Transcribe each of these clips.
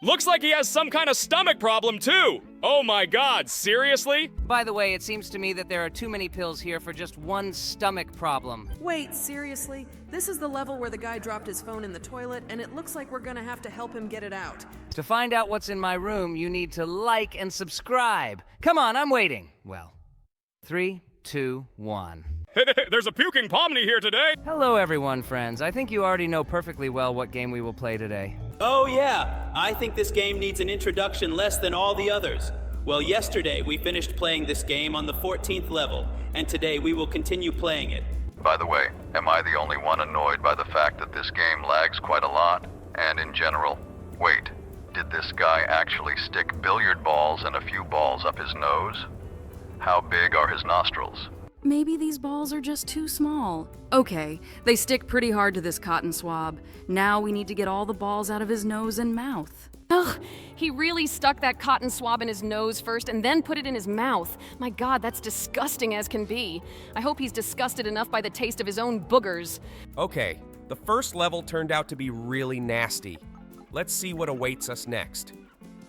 Looks like he has some kind of stomach problem, too! Oh my god, seriously? By the way, it seems to me that there are too many pills here for just one stomach problem. Wait, seriously? This is the level where the guy dropped his phone in the toilet, and it looks like we're gonna have to help him get it out. To find out what's in my room, you need to like and subscribe. Come on, I'm waiting. Well, 3, 2, 1. There's a puking Pomni here today! Hello, everyone, friends. I think you already know perfectly well what game we will play today. Oh yeah, I think this game needs an introduction less than all the others. Well, yesterday we finished playing this game on the 14th level, and today we will continue playing it. By the way, am I the only one annoyed by the fact that this game lags quite a lot? And in general, wait, did this guy actually stick billiard balls and a few balls up his nose? How big are his nostrils? Maybe these balls are just too small. Okay, they stick pretty hard to this cotton swab. Now we need to get all the balls out of his nose and mouth. Ugh, he really stuck that cotton swab in his nose first and then put it in his mouth. My God, that's disgusting as can be. I hope he's disgusted enough by the taste of his own boogers. Okay, the first level turned out to be really nasty. Let's see what awaits us next.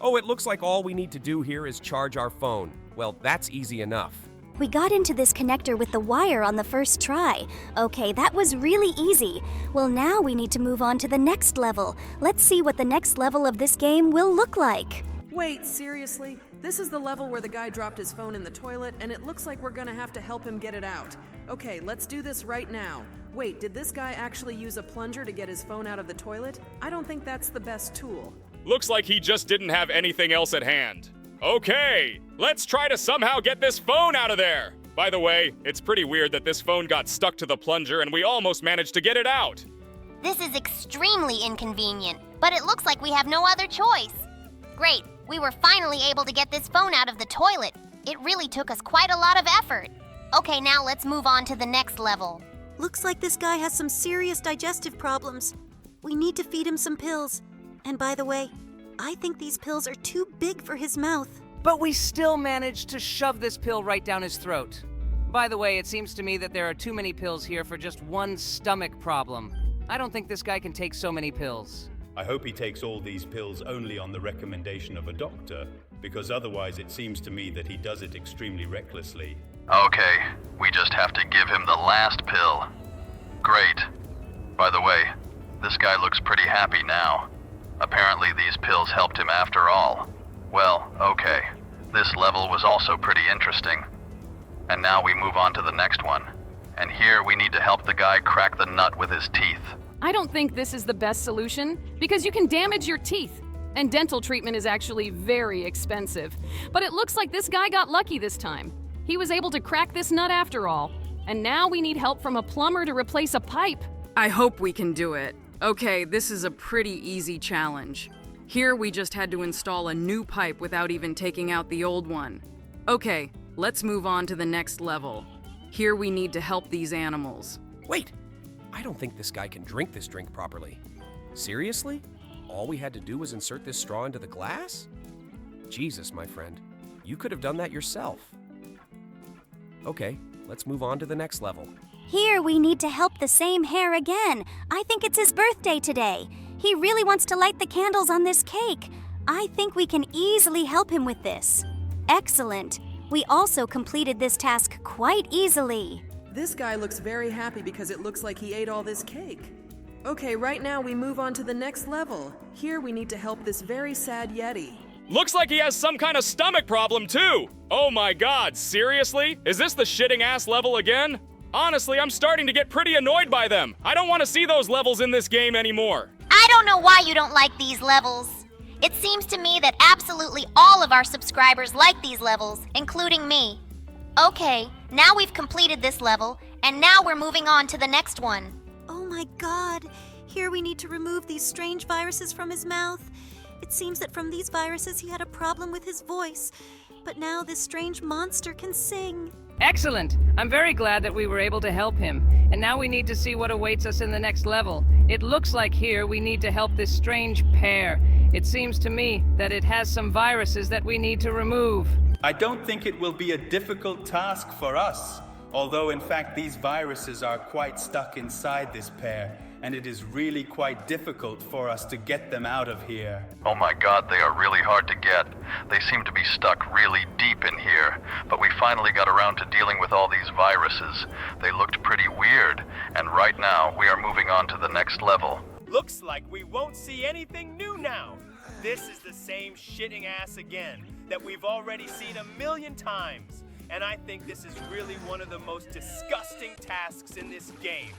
Oh, it looks like all we need to do here is charge our phone. Well, that's easy enough. We got into this connector with the wire on the first try. Okay, that was really easy. Well, now we need to move on to the next level. Let's see what the next level of this game will look like. Wait, seriously? This is the level where the guy dropped his phone in the toilet, and it looks like we're gonna have to help him get it out. Okay, let's do this right now. Wait, did this guy actually use a plunger to get his phone out of the toilet? I don't think that's the best tool. Looks like he just didn't have anything else at hand. Okay, let's try to somehow get this phone out of there. By the way, it's pretty weird that this phone got stuck to the plunger and we almost managed to get it out. This is extremely inconvenient, but it looks like we have no other choice. Great, we were finally able to get this phone out of the toilet. It really took us quite a lot of effort. Okay, now let's move on to the next level. Looks like this guy has some serious digestive problems. We need to feed him some pills. And by the way, I think these pills are too big for his mouth. But we still managed to shove this pill right down his throat. By the way, it seems to me that there are too many pills here for just one stomach problem. I don't think this guy can take so many pills. I hope he takes all these pills only on the recommendation of a doctor, because otherwise it seems to me that he does it extremely recklessly. Okay, we just have to give him the last pill. Great. By the way, this guy looks pretty happy now. Apparently these pills helped him after all. Well, okay. This level was also pretty interesting. And now we move on to the next one. And here we need to help the guy crack the nut with his teeth. I don't think this is the best solution because you can damage your teeth. And dental treatment is actually very expensive. But it looks like this guy got lucky this time. He was able to crack this nut after all. And now we need help from a plumber to replace a pipe. I hope we can do it. Okay, this is a pretty easy challenge. Here we just had to install a new pipe without even taking out the old one. Okay, let's move on to the next level. Here we need to help these animals. Wait, I don't think this guy can drink this drink properly. Seriously? All we had to do was insert this straw into the glass? Jesus, my friend, you could have done that yourself. Okay, let's move on to the next level. Here we need to help the same hare again. I think it's his birthday today. He really wants to light the candles on this cake. I think we can easily help him with this. Excellent. We also completed this task quite easily. This guy looks very happy because it looks like he ate all this cake. Okay, right now we move on to the next level. Here we need to help this very sad Yeti. Looks like he has some kind of stomach problem, too. Oh my god, seriously? Is this the shitting ass level again? Honestly, I'm starting to get pretty annoyed by them. I don't want to see those levels in this game anymore. I don't know why you don't like these levels. It seems to me that absolutely all of our subscribers like these levels, including me. Okay, now we've completed this level, and now we're moving on to the next one. Oh my god. Here we need to remove these strange viruses from his mouth. It seems that from these viruses he had a problem with his voice. But now this strange monster can sing. Excellent! I'm very glad that we were able to help him. And now we need to see what awaits us in the next level. It looks like here we need to help this strange pair. It seems to me that it has some viruses that we need to remove. I don't think it will be a difficult task for us, although in fact these viruses are quite stuck inside this pair, and it is really quite difficult for us to get them out of here. Oh my god, they are really hard to get. They seem to be stuck really deep in here, but we finally got around to dealing with all these viruses. They looked pretty weird, and right now we are moving on to the next level. Looks like we won't see anything new now. This is the same shitting ass again that we've already seen 1,000,000 times. And I think this is really one of the most disgusting tasks in this game.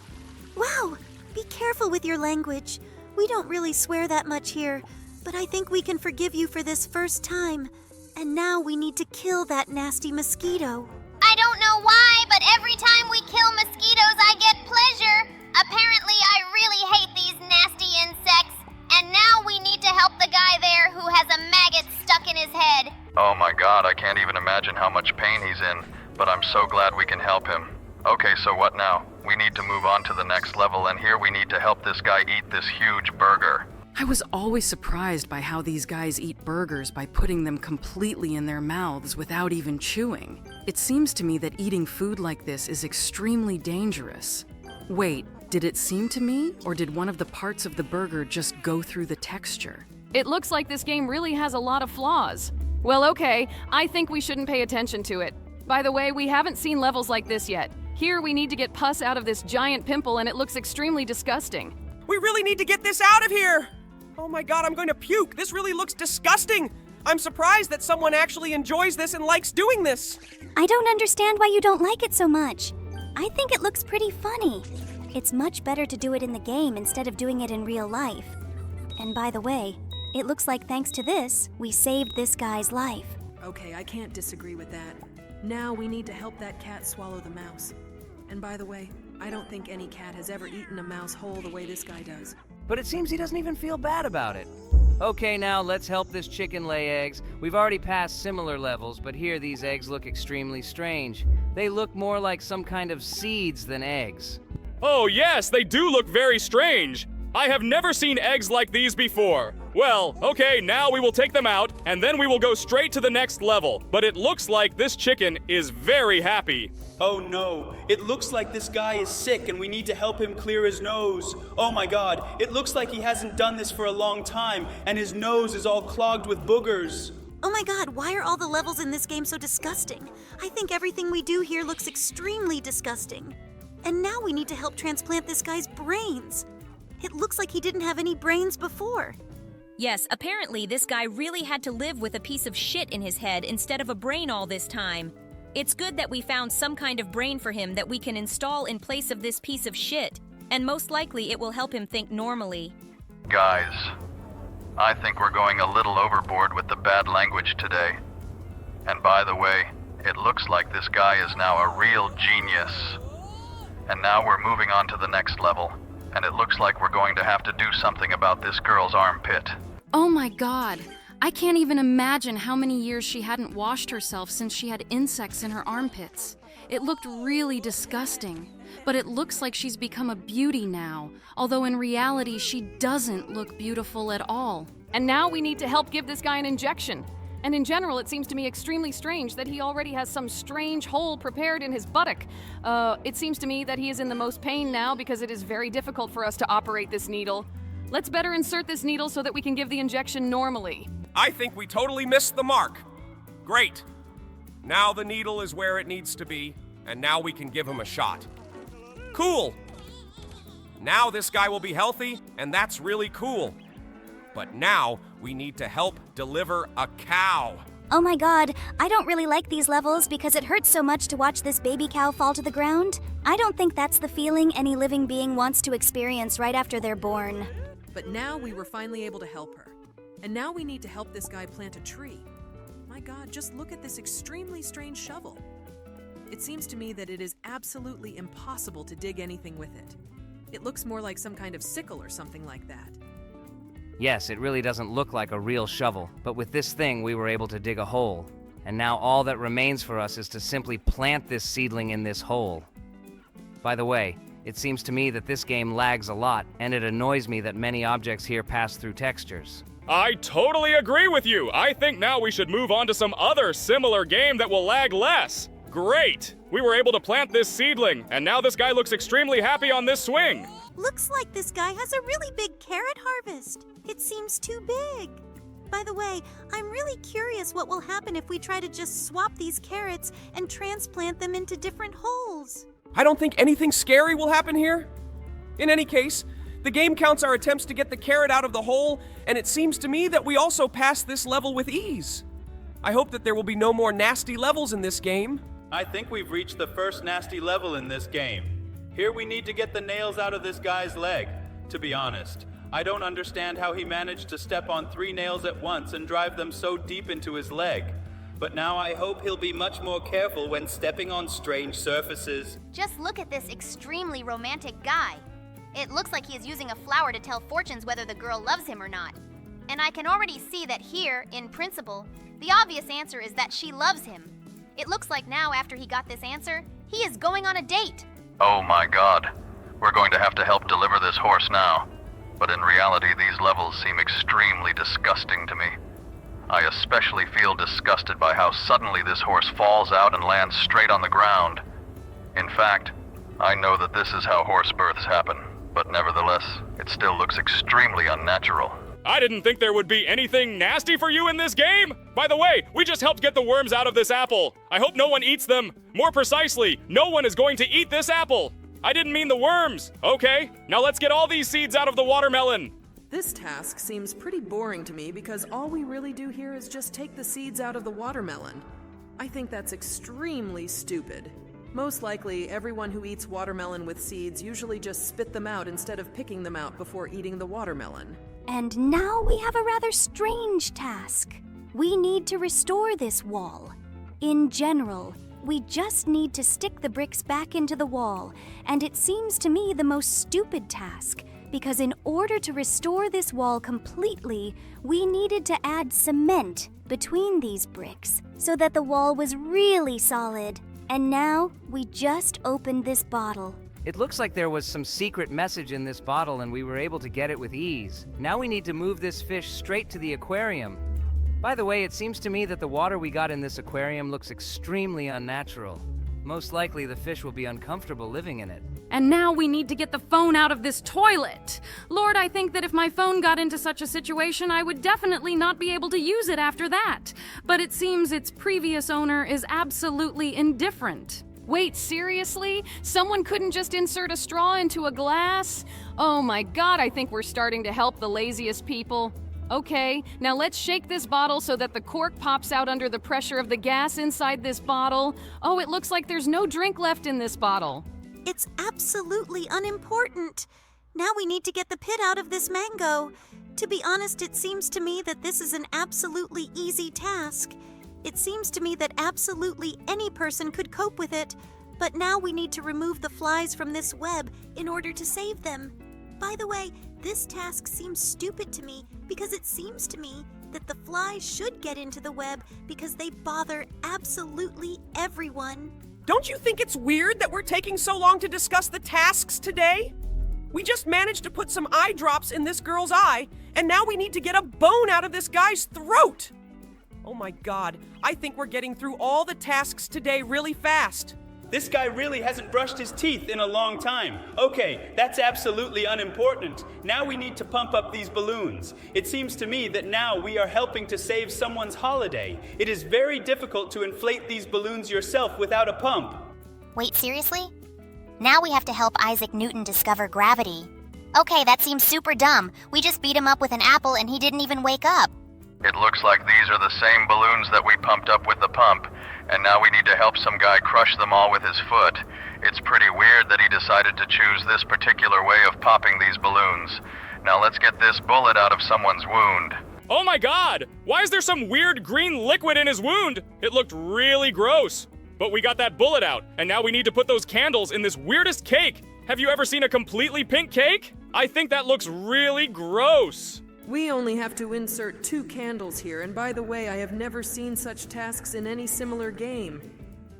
Wow! Be careful with your language. We don't really swear that much here, but I think we can forgive you for this first time. And now we need to kill that nasty mosquito. I don't know why, but every time we kill mosquitoes, I get pleasure. Apparently, I really hate these nasty insects. And now we need to help the guy there who has a maggot stuck in his head. Oh my god, I can't even imagine how much pain he's in, but I'm so glad we can help him. Okay, so what now? We need to move on to the next level, and here we need to help this guy eat this huge burger. I was always surprised by how these guys eat burgers by putting them completely in their mouths without even chewing. It seems to me that eating food like this is extremely dangerous. Wait, did it seem to me, or did one of the parts of the burger just go through the texture? It looks like this game really has a lot of flaws. Well, okay, I think we shouldn't pay attention to it. By the way, we haven't seen levels like this yet. Here we need to get pus out of this giant pimple, and it looks extremely disgusting. We really need to get this out of here! Oh my god, I'm going to puke! This really looks disgusting! I'm surprised that someone actually enjoys this and likes doing this! I don't understand why you don't like it so much. I think it looks pretty funny. It's much better to do it in the game instead of doing it in real life. And by the way, it looks like thanks to this, we saved this guy's life. Okay, I can't disagree with that. Now we need to help that cat swallow the mouse. And by the way, I don't think any cat has ever eaten a mouse whole the way this guy does. But it seems he doesn't even feel bad about it. Okay, now let's help this chicken lay eggs. We've already passed similar levels, but here these eggs look extremely strange. They look more like some kind of seeds than eggs. Oh yes, they do look very strange. I have never seen eggs like these before. Well, okay, now we will take them out, and then we will go straight to the next level. But it looks like this chicken is very happy. Oh no, it looks like this guy is sick and we need to help him clear his nose. Oh my god, it looks like he hasn't done this for a long time, and his nose is all clogged with boogers. Oh my god, why are all the levels in this game so disgusting? I think everything we do here looks extremely disgusting. And now we need to help transplant this guy's brains. It looks like he didn't have any brains before. Yes, apparently this guy really had to live with a piece of shit in his head instead of a brain all this time. It's good that we found some kind of brain for him that we can install in place of this piece of shit, and most likely it will help him think normally. Guys, I think we're going a little overboard with the bad language today. And by the way, it looks like this guy is now a real genius. And now we're moving on to the next level. And it looks like we're going to have to do something about this girl's armpit. Oh my god. I can't even imagine how many years she hadn't washed herself since she had insects in her armpits. It looked really disgusting. But it looks like she's become a beauty now, although in reality she doesn't look beautiful at all. And now we need to help give this guy an injection. And in general, it seems to me extremely strange that he already has some strange hole prepared in his buttock. It seems to me that he is in the most pain now because it is very difficult for us to operate this needle. Let's better insert this needle so that we can give the injection normally. I think we totally missed the mark. Great. Now the needle is where it needs to be, and now we can give him a shot. Cool. Now this guy will be healthy, and that's really cool. But now we need to help deliver a cow. Oh my god, I don't really like these levels because it hurts so much to watch this baby cow fall to the ground. I don't think that's the feeling any living being wants to experience right after they're born. But now we were finally able to help her. And now we need to help this guy plant a tree. My god, just look at this extremely strange shovel. It seems to me that it is absolutely impossible to dig anything with it. It looks more like some kind of sickle or something like that. Yes, it really doesn't look like a real shovel, but with this thing we were able to dig a hole. And now all that remains for us is to simply plant this seedling in this hole. By the way, it seems to me that this game lags a lot, and it annoys me that many objects here pass through textures. I totally agree with you. I think now we should move on to some other similar game that will lag less. Great. We were able to plant this seedling, and now this guy looks extremely happy on this swing. Looks like this guy has a really big carrot harvest. It seems too big. By the way, I'm really curious what will happen if we try to just swap these carrots and transplant them into different holes. I don't think anything scary will happen here. In any case, the game counts our attempts to get the carrot out of the hole, and it seems to me that we also passed this level with ease. I hope that there will be no more nasty levels in this game. I think we've reached the first nasty level in this game. Here we need to get the nails out of this guy's leg. To be honest, I don't understand how he managed to step on 3 nails at once and drive them so deep into his leg. But now I hope he'll be much more careful when stepping on strange surfaces. Just look at this extremely romantic guy. It looks like he is using a flower to tell fortunes whether the girl loves him or not. And I can already see that here, in principle, the obvious answer is that she loves him. It looks like now, after he got this answer, he is going on a date. Oh my god. We're going to have to help deliver this horse now. But in reality, these levels seem extremely disgusting to me. I especially feel disgusted by how suddenly this horse falls out and lands straight on the ground. In fact, I know that this is how horse births happen, but nevertheless, it still looks extremely unnatural. I didn't think there would be anything nasty for you in this game. By the way, we just helped get the worms out of this apple. I hope no one eats them. More precisely, no one is going to eat this apple. I didn't mean the worms. Okay, now let's get all these seeds out of the watermelon. This task seems pretty boring to me because all we really do here is just take the seeds out of the watermelon. I think that's extremely stupid. Most likely, everyone who eats watermelon with seeds usually just spit them out instead of picking them out before eating the watermelon. And now we have a rather strange task. We need to restore this wall. In general, we just need to stick the bricks back into the wall, and it seems to me the most stupid task, because in order to restore this wall completely, we needed to add cement between these bricks so that the wall was really solid. And now, we just opened this bottle. It looks like there was some secret message in this bottle and we were able to get it with ease. Now we need to move this fish straight to the aquarium. By the way, it seems to me that the water we got in this aquarium looks extremely unnatural. Most likely the fish will be uncomfortable living in it. And now we need to get the phone out of this toilet. Lord, I think that if my phone got into such a situation, I would definitely not be able to use it after that. But it seems its previous owner is absolutely indifferent. Wait, seriously? Someone couldn't just insert a straw into a glass? Oh my god, I think we're starting to help the laziest people. Okay, now let's shake this bottle so that the cork pops out under the pressure of the gas inside this bottle. Oh, it looks like there's no drink left in this bottle. It's absolutely unimportant. Now we need to get the pit out of this mango. To be honest, it seems to me that this is an absolutely easy task. It seems to me that absolutely any person could cope with it, but now we need to remove the flies from this web in order to save them. By the way, this task seems stupid to me because it seems to me that the flies should get into the web because they bother absolutely everyone. Don't you think it's weird that we're taking so long to discuss the tasks today? We just managed to put some eye drops in this girl's eye, and now we need to get a bone out of this guy's throat! Oh my god, I think we're getting through all the tasks today really fast. This guy really hasn't brushed his teeth in a long time. Okay, that's absolutely unimportant. Now we need to pump up these balloons. It seems to me that now we are helping to save someone's holiday. It is very difficult to inflate these balloons yourself without a pump. Wait, seriously? Now we have to help Isaac Newton discover gravity. Okay, that seems super dumb. We just beat him up with an apple and he didn't even wake up. It looks like these are the same balloons that we pumped up with the pump, and now we need to help some guy crush them all with his foot. It's pretty weird that he decided to choose this particular way of popping these balloons. Now let's get this bullet out of someone's wound. Oh my god! Why is there some weird green liquid in his wound? It looked really gross. But we got that bullet out, and now we need to put those candles in this weirdest cake. Have you ever seen a completely pink cake? I think that looks really gross. We only have to insert 2 candles here, and by the way, I have never seen such tasks in any similar game.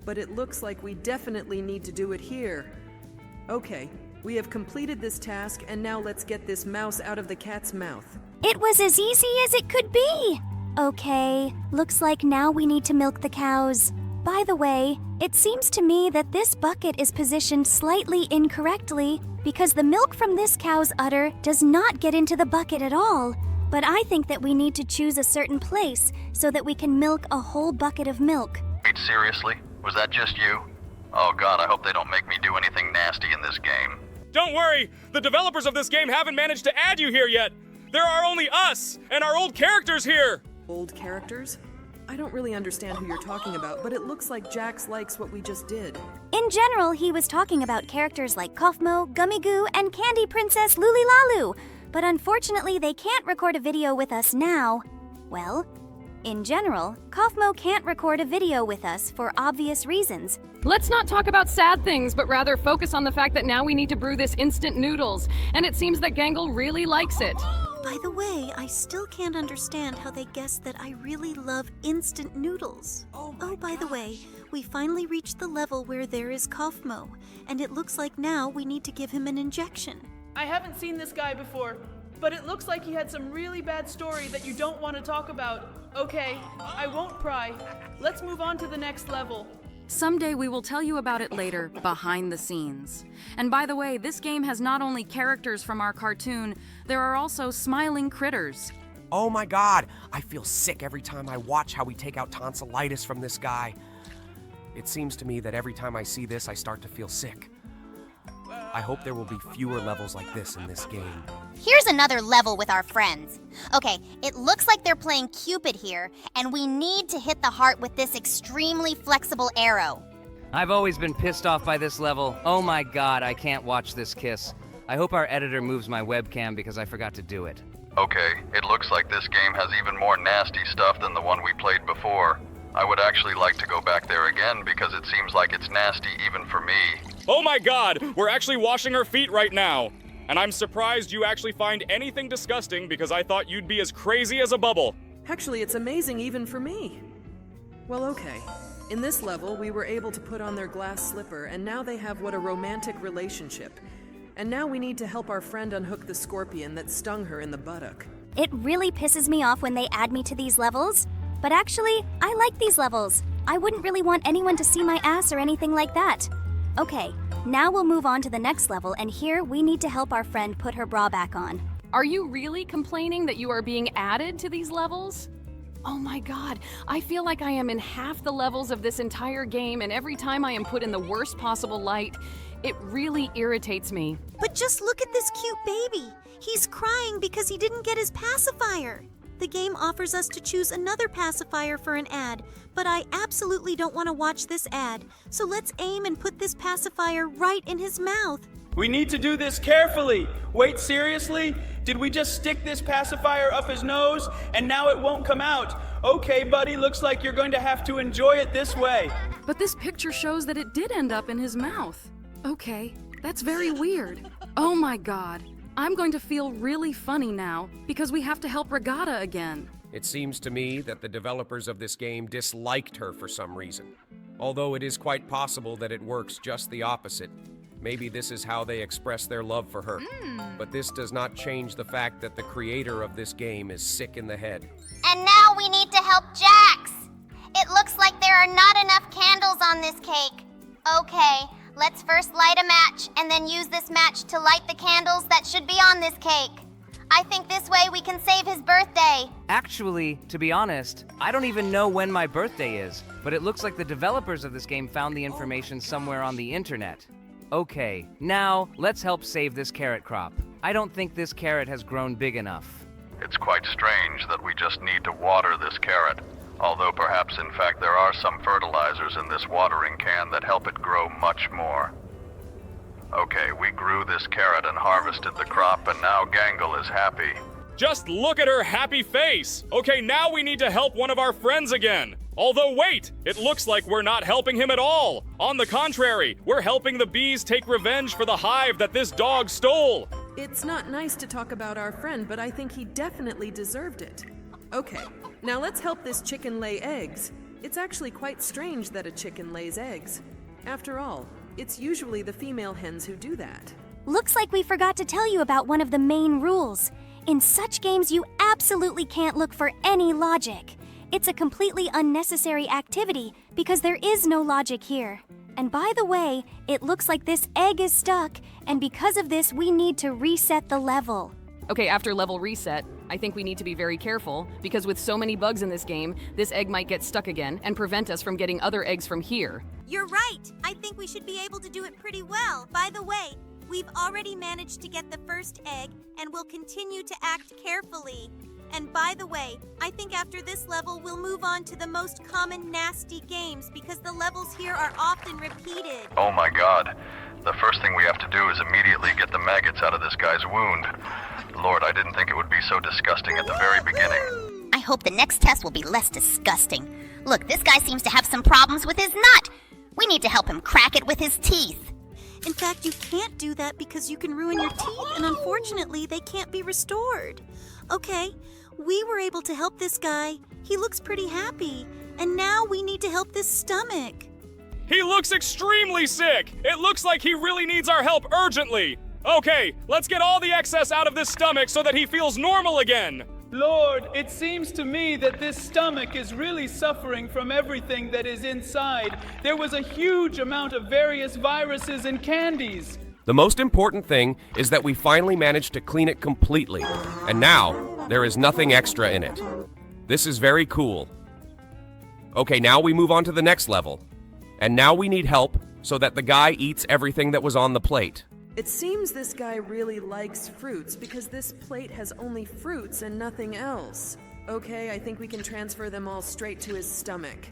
But it looks like we definitely need to do it here. Okay, we have completed this task, and now let's get this mouse out of the cat's mouth. It was as easy as it could be. Okay, looks like now we need to milk the cows. By the way, it seems to me that this bucket is positioned slightly incorrectly because the milk from this cow's udder does not get into the bucket at all. But I think that we need to choose a certain place so that we can milk a whole bucket of milk. Wait, seriously? Was that just you? Oh god, I hope they don't make me do anything nasty in this game. Don't worry, the developers of this game haven't managed to add you here yet. There are only us and our old characters here. Old characters? I don't really understand who you're talking about, but it looks like Jax likes what we just did. In general, he was talking about characters like Kaufmo, Gummy Goo, and Candy Princess Lulilalu. But unfortunately, they can't record a video with us now. Well, in general, Kaufmo can't record a video with us for obvious reasons. Let's not talk about sad things, but rather focus on the fact that now we need to brew this instant noodles, and it seems that Gangle really likes it. By the way, I still can't understand how they guessed that I really love instant noodles. Oh, by the way, we finally reached the level where there is Kaufmo, and it looks like now we need to give him an injection. I haven't seen this guy before, but it looks like he had some really bad story that you don't want to talk about. Okay, I won't pry. Let's move on to the next level. Someday we will tell you about it later, behind the scenes. And by the way, this game has not only characters from our cartoon, there are also smiling critters. Oh my god, I feel sick every time I watch how we take out tonsillitis from this guy. It seems to me that every time I see this, I start to feel sick. I hope there will be fewer levels like this in this game. Here's another level with our friends. Okay, it looks like they're playing Cupid here, and we need to hit the heart with this extremely flexible arrow. I've always been pissed off by this level. Oh my god, I can't watch this kiss. I hope our editor moves my webcam because I forgot to do it. Okay, it looks like this game has even more nasty stuff than the one we played before. I would actually like to go back there again because it seems like it's nasty even for me. Oh my god, we're actually washing our feet right now. And I'm surprised you actually find anything disgusting because I thought you'd be as crazy as a bubble. Actually, it's amazing even for me. Well, okay. In this level, we were able to put on their glass slipper, and now they have what a romantic relationship. And now we need to help our friend unhook the scorpion that stung her in the buttock. It really pisses me off when they add me to these levels. But actually, I like these levels. I wouldn't really want anyone to see my ass or anything like that. Okay, now we'll move on to the next level, and here we need to help our friend put her bra back on. Are you really complaining that you are being added to these levels? Oh my god, I feel like I am in half the levels of this entire game, and every time I am put in the worst possible light, it really irritates me. But just look at this cute baby. He's crying because he didn't get his pacifier. The game offers us to choose another pacifier for an ad, but I absolutely don't want to watch this ad. So let's aim and put this pacifier right in his mouth. We need to do this carefully. Wait, seriously? Did we just stick this pacifier up his nose and now it won't come out? Okay, buddy, looks like you're going to have to enjoy it this way. But this picture shows that it did end up in his mouth. Okay, that's very weird. Oh my god. I'm going to feel really funny now because we have to help Regatta again. It seems to me that the developers of this game disliked her for some reason. Although it is quite possible that it works just the opposite. Maybe this is how they express their love for her. But this does not change the fact that the creator of this game is sick in the head. And now we need to help Jax. It looks like there are not enough candles on this cake. Okay, let's first light a match and then use this match to light the candles that should be on this cake. I think this way we can save his birthday. Actually, to be honest, I don't even know when my birthday is, but it looks like the developers of this game found the information somewhere on the internet. Okay, now let's help save this carrot crop. I don't think this carrot has grown big enough. It's quite strange that we just need to water this carrot. Although perhaps in fact there are some fertilizers in this watering can that help it grow much more. Okay, we grew this carrot and harvested the crop, and now Gangle is happy. Just look at her happy face! Okay, now we need to help one of our friends again! Although wait, it looks like we're not helping him at all! On the contrary, we're helping the bees take revenge for the hive that this dog stole! It's not nice to talk about our friend, but I think he definitely deserved it. Okay, now let's help this chicken lay eggs. It's actually quite strange that a chicken lays eggs. After all, it's usually the female hens who do that. Looks like we forgot to tell you about one of the main rules. In such games, you absolutely can't look for any logic. It's a completely unnecessary activity because there is no logic here. And by the way, it looks like this egg is stuck, and because of this, we need to reset the level. Okay, after level reset, I think we need to be very careful, because with so many bugs in this game, this egg might get stuck again and prevent us from getting other eggs from here. You're right. I think we should be able to do it pretty well. By the way, we've already managed to get the first egg, and we'll continue to act carefully. And by the way, I think after this level, we'll move on to the most common nasty games because the levels here are often repeated. Oh my god. The first thing we have to do is immediately get the maggots out of this guy's wound. Lord, I didn't think it would be so disgusting at the very beginning. I hope the next test will be less disgusting. Look, this guy seems to have some problems with his nut. We need to help him crack it with his teeth. In fact, you can't do that because you can ruin your teeth, and unfortunately, they can't be restored. Okay, we were able to help this guy. He looks pretty happy. And now we need to help this stomach. He looks extremely sick! It looks like he really needs our help urgently! Okay, let's get all the excess out of this stomach so that he feels normal again! Lord, it seems to me that this stomach is really suffering from everything that is inside. There was a huge amount of various viruses and candies. The most important thing is that we finally managed to clean it completely, and now there is nothing extra in it. This is very cool. Okay, now we move on to the next level. And now we need help so that the guy eats everything that was on the plate. It seems this guy really likes fruits because this plate has only fruits and nothing else. Okay, I think we can transfer them all straight to his stomach.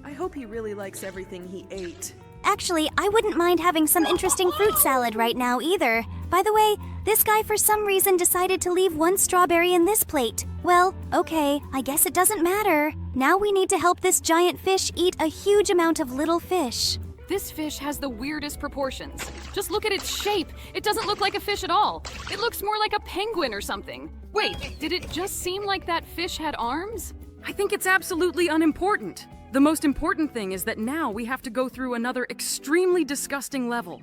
I hope he really likes everything he ate. Actually, I wouldn't mind having some interesting fruit salad right now either. By the way, this guy for some reason decided to leave one strawberry in this plate. Well, okay, I guess it doesn't matter. Now we need to help this giant fish eat a huge amount of little fish. This fish has the weirdest proportions. Just look at its shape. It doesn't look like a fish at all. It looks more like a penguin or something. Wait, did it just seem like that fish had arms? I think it's absolutely unimportant. The most important thing is that now we have to go through another extremely disgusting level.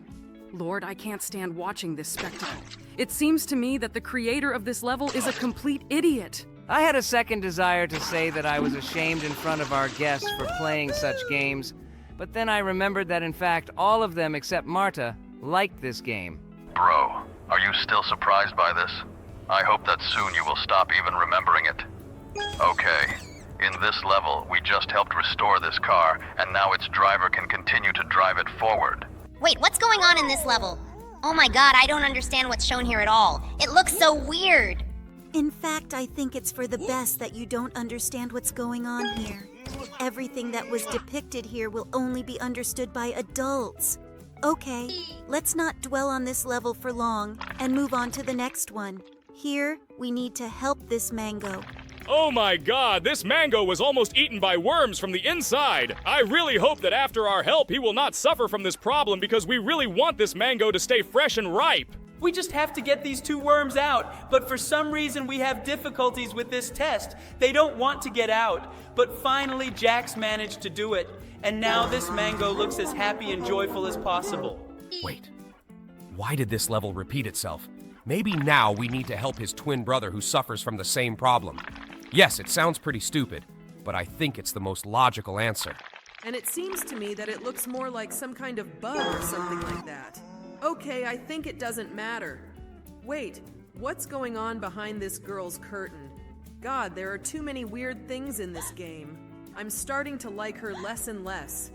Lord, I can't stand watching this spectacle. It seems to me that the creator of this level is a complete idiot. I had a second desire to say that I was ashamed in front of our guests for playing such games, but then I remembered that in fact all of them except Marta liked this game. Bro, are you still surprised by this? I hope that soon you will stop even remembering it. Okay. In this level, we just helped restore this car, and now its driver can continue to drive it forward. Wait, what's going on in this level? Oh my god, I don't understand what's shown here at all. It looks so weird. In fact, I think it's for the best that you don't understand what's going on here. Everything that was depicted here will only be understood by adults. Okay, let's not dwell on this level for long and move on to the next one. Here, we need to help this mango. Oh my god, this mango was almost eaten by worms from the inside. I really hope that after our help, he will not suffer from this problem because we really want this mango to stay fresh and ripe. We just have to get these 2 worms out, but for some reason we have difficulties with this test. They don't want to get out, but finally Jax managed to do it, and now this mango looks as happy and joyful as possible. Wait, why did this level repeat itself? Maybe now we need to help his twin brother who suffers from the same problem. Yes, it sounds pretty stupid, but I think it's the most logical answer. And it seems to me that it looks more like some kind of bug or something like that. Okay, I think it doesn't matter. Wait, what's going on behind this girl's curtain? God, there are too many weird things in this game. I'm starting to like her less and less.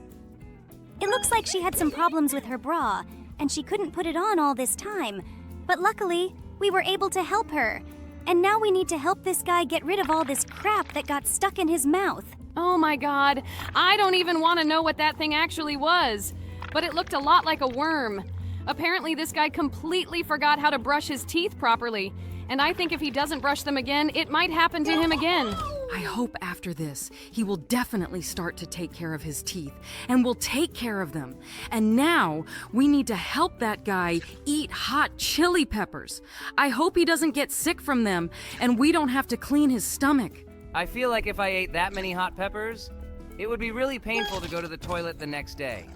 It looks like she had some problems with her bra, and she couldn't put it on all this time. But luckily, we were able to help her. And now we need to help this guy get rid of all this crap that got stuck in his mouth. Oh my god, I don't even want to know what that thing actually was. But it looked a lot like a worm. Apparently this guy completely forgot how to brush his teeth properly. And I think if he doesn't brush them again, it might happen to him again. I hope after this, he will definitely start to take care of his teeth, and will take care of them. And now, we need to help that guy eat hot chili peppers. I hope he doesn't get sick from them, and we don't have to clean his stomach. I feel like if I ate that many hot peppers, it would be really painful to go to the toilet the next day.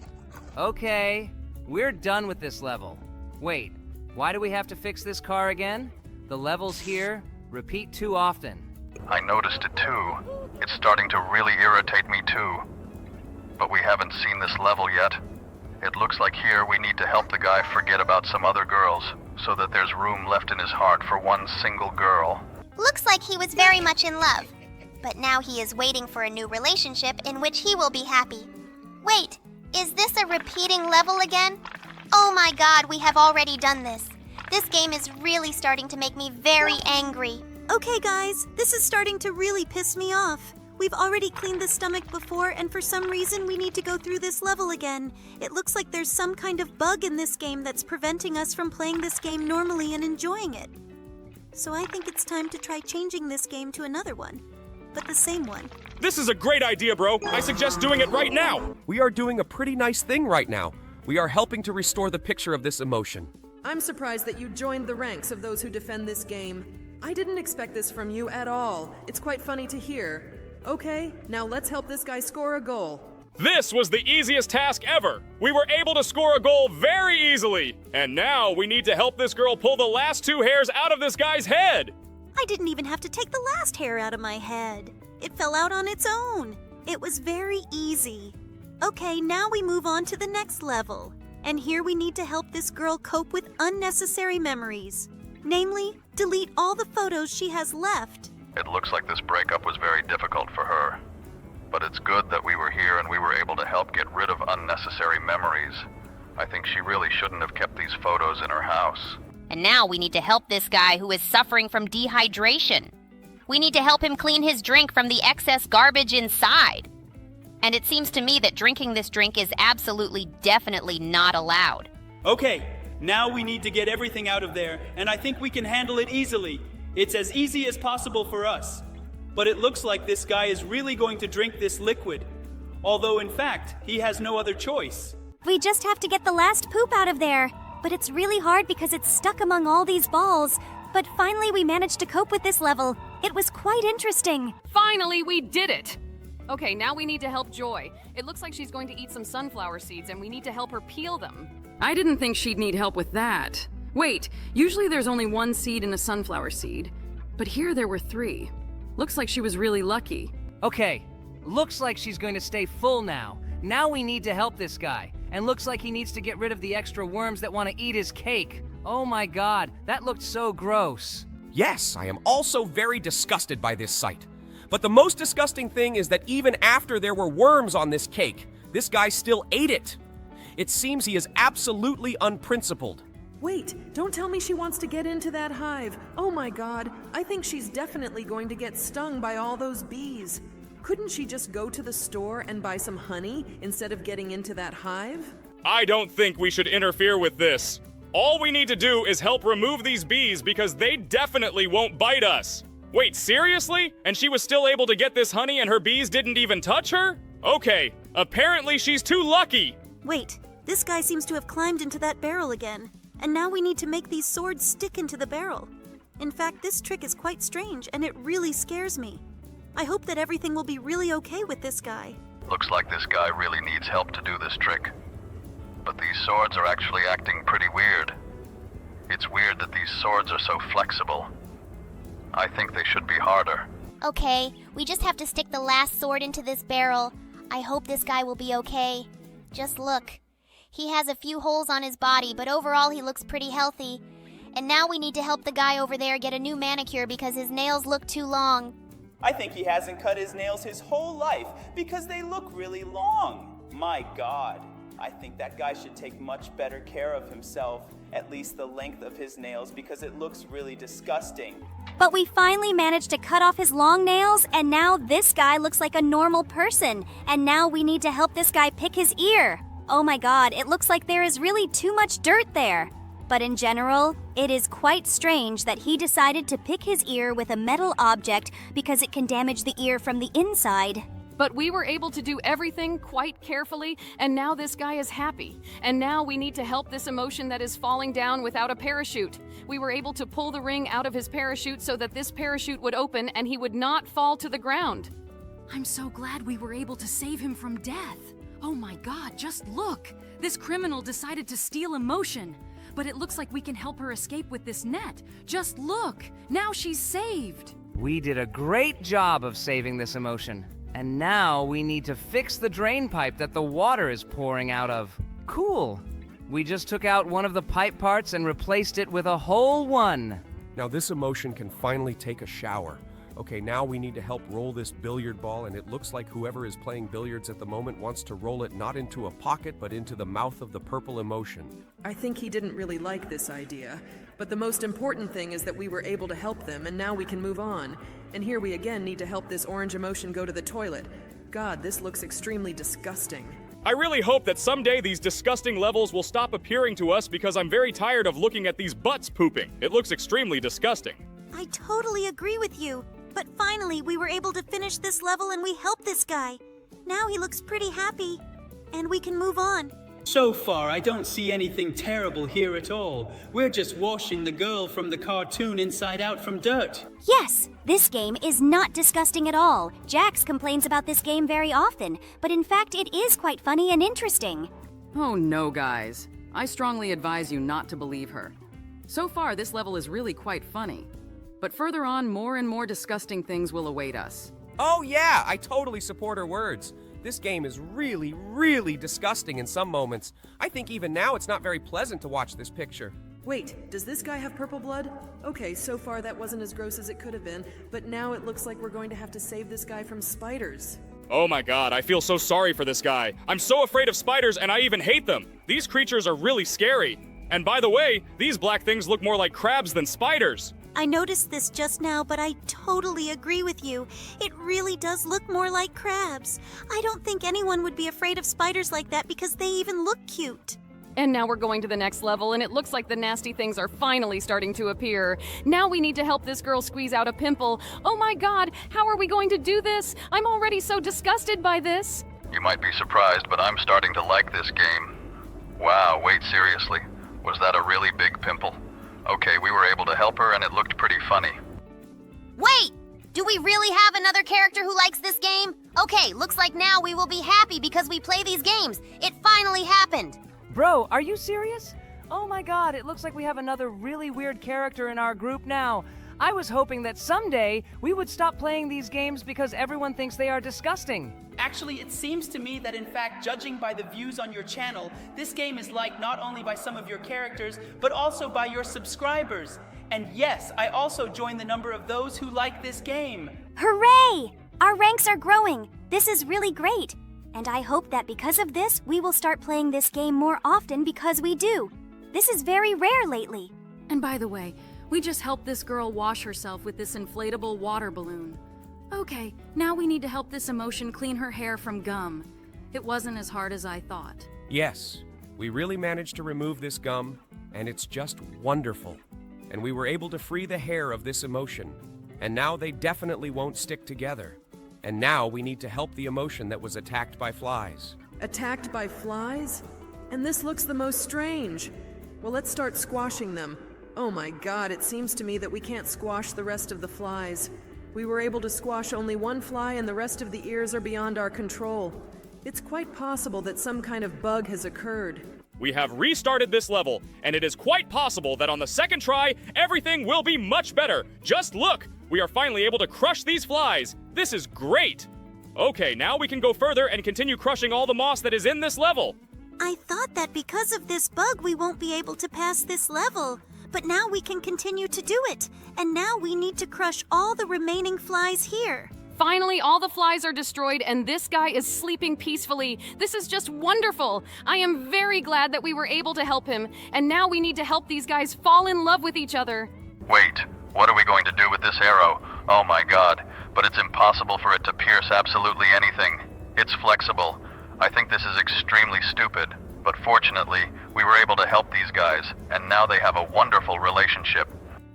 Okay, we're done with this level. Wait, why do we have to fix this car again? The levels here repeat too often. I noticed it too. It's starting to really irritate me too. But we haven't seen this level yet. It looks like here we need to help the guy forget about some other girls, so that there's room left in his heart for one single girl. Looks like he was very much in love. But now he is waiting for a new relationship in which he will be happy. Wait, is this a repeating level again? Oh my god, we have already done this. This game is really starting to make me very angry. Okay, guys, this is starting to really piss me off. We've already cleaned the stomach before, and for some reason we need to go through this level again. It looks like there's some kind of bug in this game that's preventing us from playing this game normally and enjoying it. So I think it's time to try changing this game to another one, but the same one. This is a great idea, bro. I suggest doing it right now. We are doing a pretty nice thing right now. We are helping to restore the picture of this emotion. I'm surprised that you joined the ranks of those who defend this game. I didn't expect this from you at all. It's quite funny to hear. Okay, now let's help this guy score a goal. This was the easiest task ever. We were able to score a goal very easily. And now we need to help this girl pull the last 2 hairs out of this guy's head. I didn't even have to take the last hair out of my head. It fell out on its own. It was very easy. Okay, now we move on to the next level. And here we need to help this girl cope with unnecessary memories. Namely, delete all the photos she has left. It looks like this breakup was very difficult for her. But it's good that we were here and we were able to help get rid of unnecessary memories. I think she really shouldn't have kept these photos in her house. And now we need to help this guy who is suffering from dehydration. We need to help him clean his drink from the excess garbage inside. And it seems to me that drinking this drink is absolutely, definitely not allowed. Okay, now we need to get everything out of there, and I think we can handle it easily. It's as easy as possible for us. But it looks like this guy is really going to drink this liquid. Although, in fact, he has no other choice. We just have to get the last poop out of there. But it's really hard because it's stuck among all these balls. But finally we managed to cope with this level. It was quite interesting. Finally, we did it! Okay, now we need to help Joy. It looks like she's going to eat some sunflower seeds and we need to help her peel them. I didn't think she'd need help with that. Wait, usually there's only 1 seed in a sunflower seed. But here there were 3. Looks like she was really lucky. Okay, looks like she's going to stay full now. Now we need to help this guy. And looks like he needs to get rid of the extra worms that want to eat his cake. Oh my god, that looked so gross. Yes, I am also very disgusted by this sight. But the most disgusting thing is that even after there were worms on this cake, this guy still ate it. It seems he is absolutely unprincipled. Wait, don't tell me she wants to get into that hive. Oh my god, I think she's definitely going to get stung by all those bees. Couldn't she just go to the store and buy some honey instead of getting into that hive? I don't think we should interfere with this. All we need to do is help remove these bees because they definitely won't bite us. Wait, seriously? And she was still able to get this honey and her bees didn't even touch her? Okay, apparently she's too lucky. Wait, this guy seems to have climbed into that barrel again. And now we need to make these swords stick into the barrel. In fact, this trick is quite strange and it really scares me. I hope that everything will be really okay with this guy. Looks like this guy really needs help to do this trick. But these swords are actually acting pretty weird. It's weird that these swords are so flexible. I think they should be harder. Okay, we just have to stick the last sword into this barrel. I hope this guy will be okay. Just look. He has a few holes on his body, but overall he looks pretty healthy. And now we need to help the guy over there get a new manicure because his nails look too long. I think he hasn't cut his nails his whole life because they look really long. My God, I think that guy should take much better care of himself, at least the length of his nails, because it looks really disgusting. But we finally managed to cut off his long nails, and now this guy looks like a normal person. And now we need to help this guy pick his ear. Oh my god, it looks like there is really too much dirt there. But in general, it is quite strange that he decided to pick his ear with a metal object because it can damage the ear from the inside. But we were able to do everything quite carefully, and now this guy is happy. And now we need to help this emotion that is falling down without a parachute. We were able to pull the ring out of his parachute so that this parachute would open and he would not fall to the ground. I'm so glad we were able to save him from death. Oh my god, just look! This criminal decided to steal emotion. But it looks like we can help her escape with this net. Just look! Now she's saved! We did a great job of saving this emotion. And now we need to fix the drain pipe that the water is pouring out of. Cool. We just took out one of the pipe parts and replaced it with a whole one. Now this emotion can finally take a shower. Okay, now we need to help roll this billiard ball, and it looks like whoever is playing billiards at the moment wants to roll it not into a pocket, but into the mouth of the purple emotion. I think he didn't really like this idea, but the most important thing is that we were able to help them, and now we can move on. And here we again need to help this orange emotion go to the toilet. God, this looks extremely disgusting. I really hope that someday these disgusting levels will stop appearing to us because I'm very tired of looking at these butts pooping. It looks extremely disgusting. I totally agree with you. But finally, we were able to finish this level and we helped this guy. Now he looks pretty happy, and we can move on. So far, I don't see anything terrible here at all. We're just washing the girl from the cartoon inside out from dirt. Yes, this game is not disgusting at all. Jax complains about this game very often, but in fact it is quite funny and interesting. Oh no, guys. I strongly advise you not to believe her. So far, this level is really quite funny. But further on, more and more disgusting things will await us. Oh yeah, I totally support her words. This game is really, really disgusting in some moments. I think even now it's not very pleasant to watch this picture. Wait, does this guy have purple blood? Okay, so far that wasn't as gross as it could have been, but now it looks like we're going to have to save this guy from spiders. Oh my god, I feel so sorry for this guy. I'm so afraid of spiders and I even hate them. These creatures are really scary. And by the way, these black things look more like crabs than spiders. I noticed this just now, but I totally agree with you. It really does look more like crabs. I don't think anyone would be afraid of spiders like that because they even look cute. And now we're going to the next level, and it looks like the nasty things are finally starting to appear. Now we need to help this girl squeeze out a pimple. Oh my god, how are we going to do this? I'm already so disgusted by this. You might be surprised, but I'm starting to like this game. Wow, wait, seriously? Was that a really big pimple? Okay, we were able to help her and it looked pretty funny. Wait! Do we really have another character who likes this game? Okay, looks like now we will be happy because we play these games. It finally happened. Bro, are you serious? Oh my god, it looks like we have another really weird character in our group now. I was hoping that someday we would stop playing these games because everyone thinks they are disgusting. Actually, it seems to me that in fact, judging by the views on your channel, this game is liked not only by some of your characters, but also by your subscribers. And yes, I also join the number of those who like this game. Hooray! Our ranks are growing. This is really great. And I hope that because of this, we will start playing this game more often because we do. This is very rare lately. And by the way, we just helped this girl wash herself with this inflatable water balloon. Okay, now we need to help this emotion clean her hair from gum. It wasn't as hard as I thought. Yes, we really managed to remove this gum, and it's just wonderful. And we were able to free the hair of this emotion, and now they definitely won't stick together. And now we need to help the emotion that was attacked by flies. Attacked by flies? And this looks the most strange. Well, let's start squashing them. Oh my god, it seems to me that we can't squash the rest of the flies. We were able to squash only one fly and the rest of the ears are beyond our control. It's quite possible that some kind of bug has occurred. We have restarted this level, and it is quite possible that on the second try, everything will be much better. Just look! We are finally able to crush these flies. This is great! Okay, now we can go further and continue crushing all the moss that is in this level. I thought that because of this bug we won't be able to pass this level. But now we can continue to do it. And now we need to crush all the remaining flies here. Finally, all the flies are destroyed and this guy is sleeping peacefully. This is just wonderful. I am very glad that we were able to help him. And now we need to help these guys fall in love with each other. Wait, what are we going to do with this arrow? Oh my god, but it's impossible for it to pierce absolutely anything. It's flexible. I think this is extremely stupid. But fortunately, we were able to help these guys, and now they have a wonderful relationship.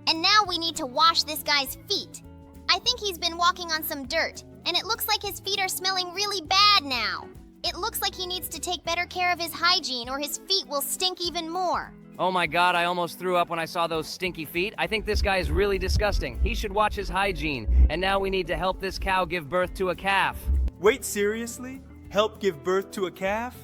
And now we need to wash this guy's feet. I think he's been walking on some dirt, and it looks like his feet are smelling really bad now. It looks like he needs to take better care of his hygiene or his feet will stink even more. Oh my god, I almost threw up when I saw those stinky feet. I think this guy is really disgusting. He should watch his hygiene. And now we need to help this cow give birth to a calf. Wait, seriously? Help give birth to a calf?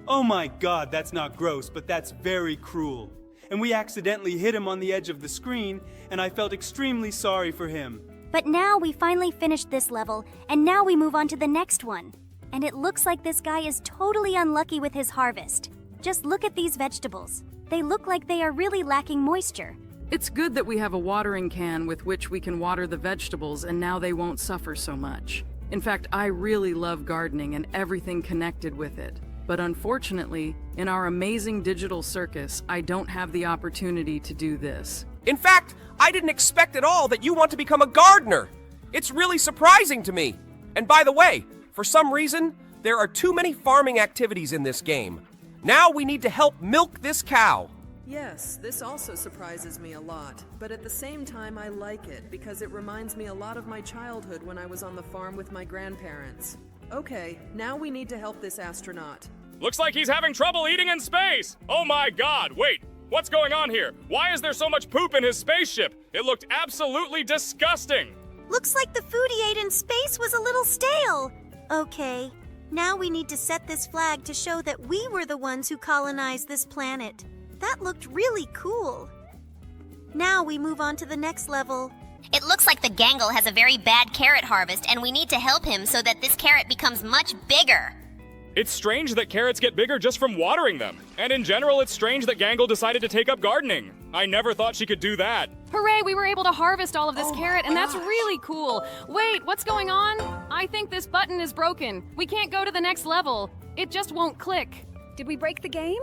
Oh my god, that's not gross, but that's very cruel. And we accidentally hit him on the edge of the screen, and I felt extremely sorry for him. But now we finally finished this level, and now we move on to the next one. And it looks like this guy is totally unlucky with his harvest. Just look at these vegetables. They look like they are really lacking moisture. It's good that we have a watering can with which we can water the vegetables, and now they won't suffer so much. In fact, I really love gardening and everything connected with it. But unfortunately, in our amazing digital circus, I don't have the opportunity to do this. In fact, I didn't expect at all that you want to become a gardener. It's really surprising to me. And by the way, for some reason, there are too many farming activities in this game. Now we need to help milk this cow. Yes, this also surprises me a lot, but at the same time I like it because it reminds me a lot of my childhood when I was on the farm with my grandparents. Okay, now we need to help this astronaut. Looks like he's having trouble eating in space! Oh my god, wait! What's going on here? Why is there so much poop in his spaceship? It looked absolutely disgusting! Looks like the food he ate in space was a little stale. Okay, now we need to set this flag to show that we were the ones who colonized this planet. That looked really cool. Now we move on to the next level. It looks like the Gangle has a very bad carrot harvest, and we need to help him so that this carrot becomes much bigger. It's strange that carrots get bigger just from watering them. And in general, it's strange that Gangle decided to take up gardening. I never thought she could do that. Hooray, we were able to harvest all of this carrot, and that's really cool. Wait, what's going on? I think this button is broken. We can't go to the next level. It just won't click. Did we break the game?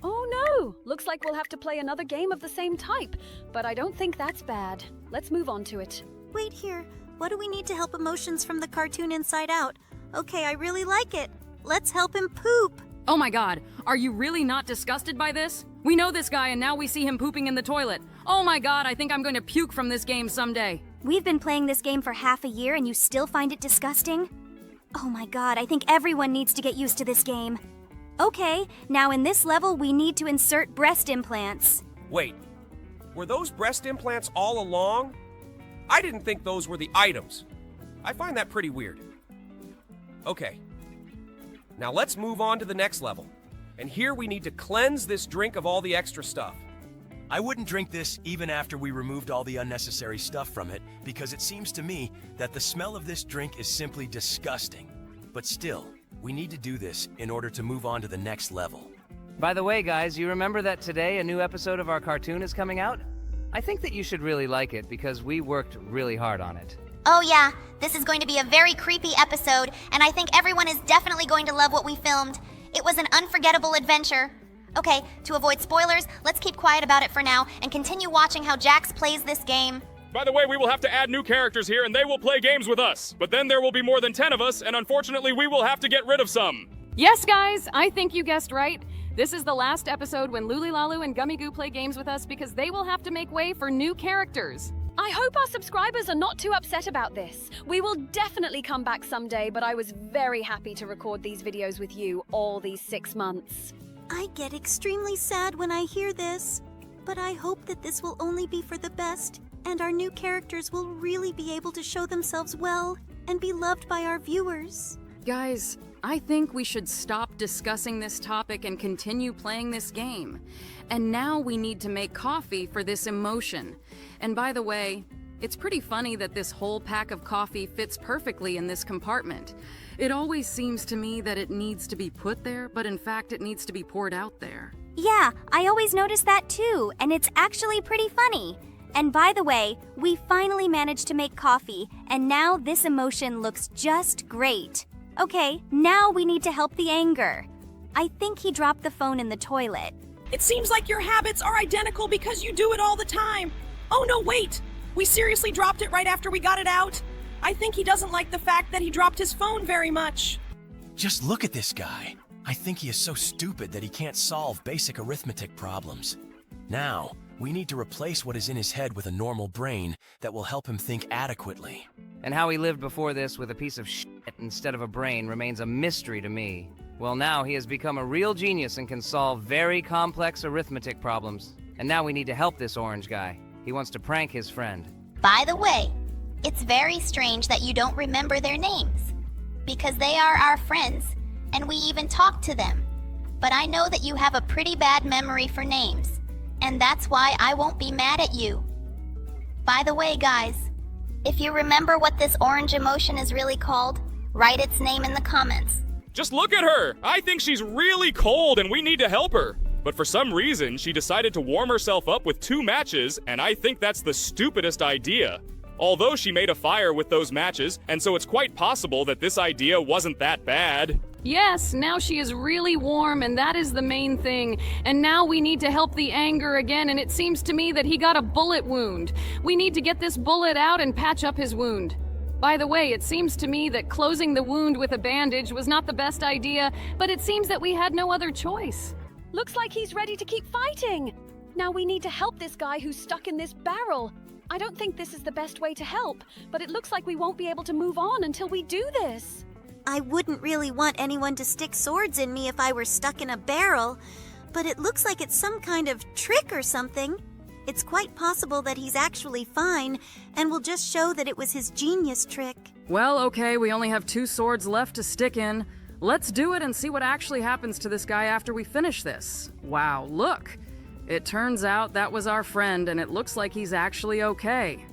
Oh no! Looks like we'll have to play another game of the same type. But I don't think that's bad. Let's move on to it. Wait here. What do we need to help emotions from the cartoon Inside Out? Okay, I really like it. Let's help him poop. Oh my god, are you really not disgusted by this? We know this guy and now we see him pooping in the toilet. Oh my god, I think I'm going to puke from this game someday. We've been playing this game for half a year and you still find it disgusting? Oh my god, I think everyone needs to get used to this game. Okay, now in this level we need to insert breast implants. Wait, were those breast implants all along? I didn't think those were the items. I find that pretty weird. Okay, now let's move on to the next level. And here we need to cleanse this drink of all the extra stuff. I wouldn't drink this even after we removed all the unnecessary stuff from it, because it seems to me that the smell of this drink is simply disgusting. But still, we need to do this in order to move on to the next level. By the way, guys, you remember that today a new episode of our cartoon is coming out? I think that you should really like it because we worked really hard on it. Oh yeah, this is going to be a very creepy episode, and I think everyone is definitely going to love what we filmed. It was an unforgettable adventure. Okay, to avoid spoilers, let's keep quiet about it for now and continue watching how Jax plays this game. By the way, we will have to add new characters here and they will play games with us. But then there will be more than 10 of us, and unfortunately we will have to get rid of some. Yes, guys, I think you guessed right. This is the last episode when Lulilalu and Gummy Goo play games with us because they will have to make way for new characters. I hope our subscribers are not too upset about this. We will definitely come back someday, but I was very happy to record these videos with you all these 6 months. I get extremely sad when I hear this, but I hope that this will only be for the best, and our new characters will really be able to show themselves well and be loved by our viewers. Guys, I think we should stop discussing this topic and continue playing this game. And now we need to make coffee for this emotion. And by the way, it's pretty funny that this whole pack of coffee fits perfectly in this compartment. It always seems to me that it needs to be put there, but in fact it needs to be poured out there. Yeah, I always notice that too, and it's actually pretty funny. And by the way, we finally managed to make coffee, and now this emotion looks just great. Okay, now we need to help the anger. I think he dropped the phone in the toilet. It seems like your habits are identical because you do it all the time. Oh no, wait! We seriously dropped it right after we got it out? I think he doesn't like the fact that he dropped his phone very much. Just look at this guy. I think he is so stupid that he can't solve basic arithmetic problems. Now, we need to replace what is in his head with a normal brain that will help him think adequately. And how he lived before this with a piece of shit instead of a brain remains a mystery to me. Well, now he has become a real genius and can solve very complex arithmetic problems. And now we need to help this orange guy. He wants to prank his friend. By the way, it's very strange that you don't remember their names, because they are our friends, and we even talk to them. But I know that you have a pretty bad memory for names, and that's why I won't be mad at you. By the way, guys, If you remember what this orange emotion is really called, write its name in the comments. Just look at her! I think she's really cold and we need to help her. But for some reason, she decided to warm herself up with 2 matches, and I think that's the stupidest idea. Although she made a fire with those matches, and so it's quite possible that this idea wasn't that bad. Yes, now she is really warm, and that is the main thing. And now we need to help the anger again, and it seems to me that he got a bullet wound. We need to get this bullet out and patch up his wound. By the way, it seems to me that closing the wound with a bandage was not the best idea, but it seems that we had no other choice. Looks like he's ready to keep fighting. Now we need to help this guy who's stuck in this barrel. I don't think this is the best way to help, but it looks like we won't be able to move on until we do this. I wouldn't really want anyone to stick swords in me if I were stuck in a barrel, but it looks like it's some kind of trick or something. It's quite possible that he's actually fine, and will just show that it was his genius trick. Well, okay, we only have 2 swords left to stick in. Let's do it and see what actually happens to this guy after we finish this. Wow, look! It turns out that was our friend, and it looks like he's actually okay.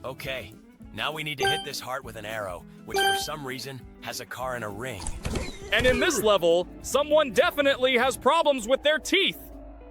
Okay, now we need to hit this heart with an arrow, which for some reason has a car and a ring. And in this level, someone definitely has problems with their teeth.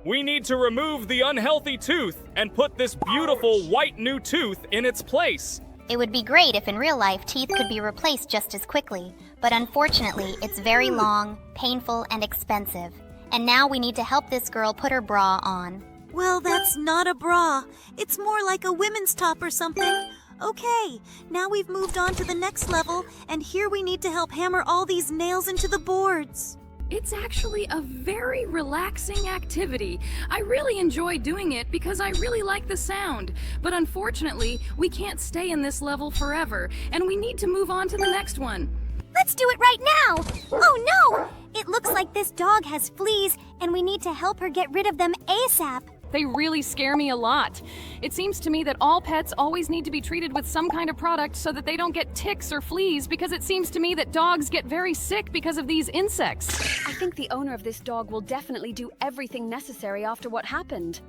We need to remove the unhealthy tooth and put this beautiful white new tooth in its place. It would be great if in real life teeth could be replaced just as quickly, but unfortunately it's very long, painful, and expensive. And now we need to help this girl put her bra on. Well, that's not a bra. It's more like a women's top or something. Okay, now we've moved on to the next level, and here we need to help hammer all these nails into the boards. It's actually a very relaxing activity. I really enjoy doing it because I really like the sound. But unfortunately, we can't stay in this level forever, and we need to move on to the next one. Let's do it right now! Oh no! It looks like this dog has fleas, and we need to help her get rid of them ASAP. They really scare me a lot. It seems to me that all pets always need to be treated with some kind of product so that they don't get ticks or fleas, because it seems to me that dogs get very sick because of these insects. I think the owner of this dog will definitely do everything necessary after what happened.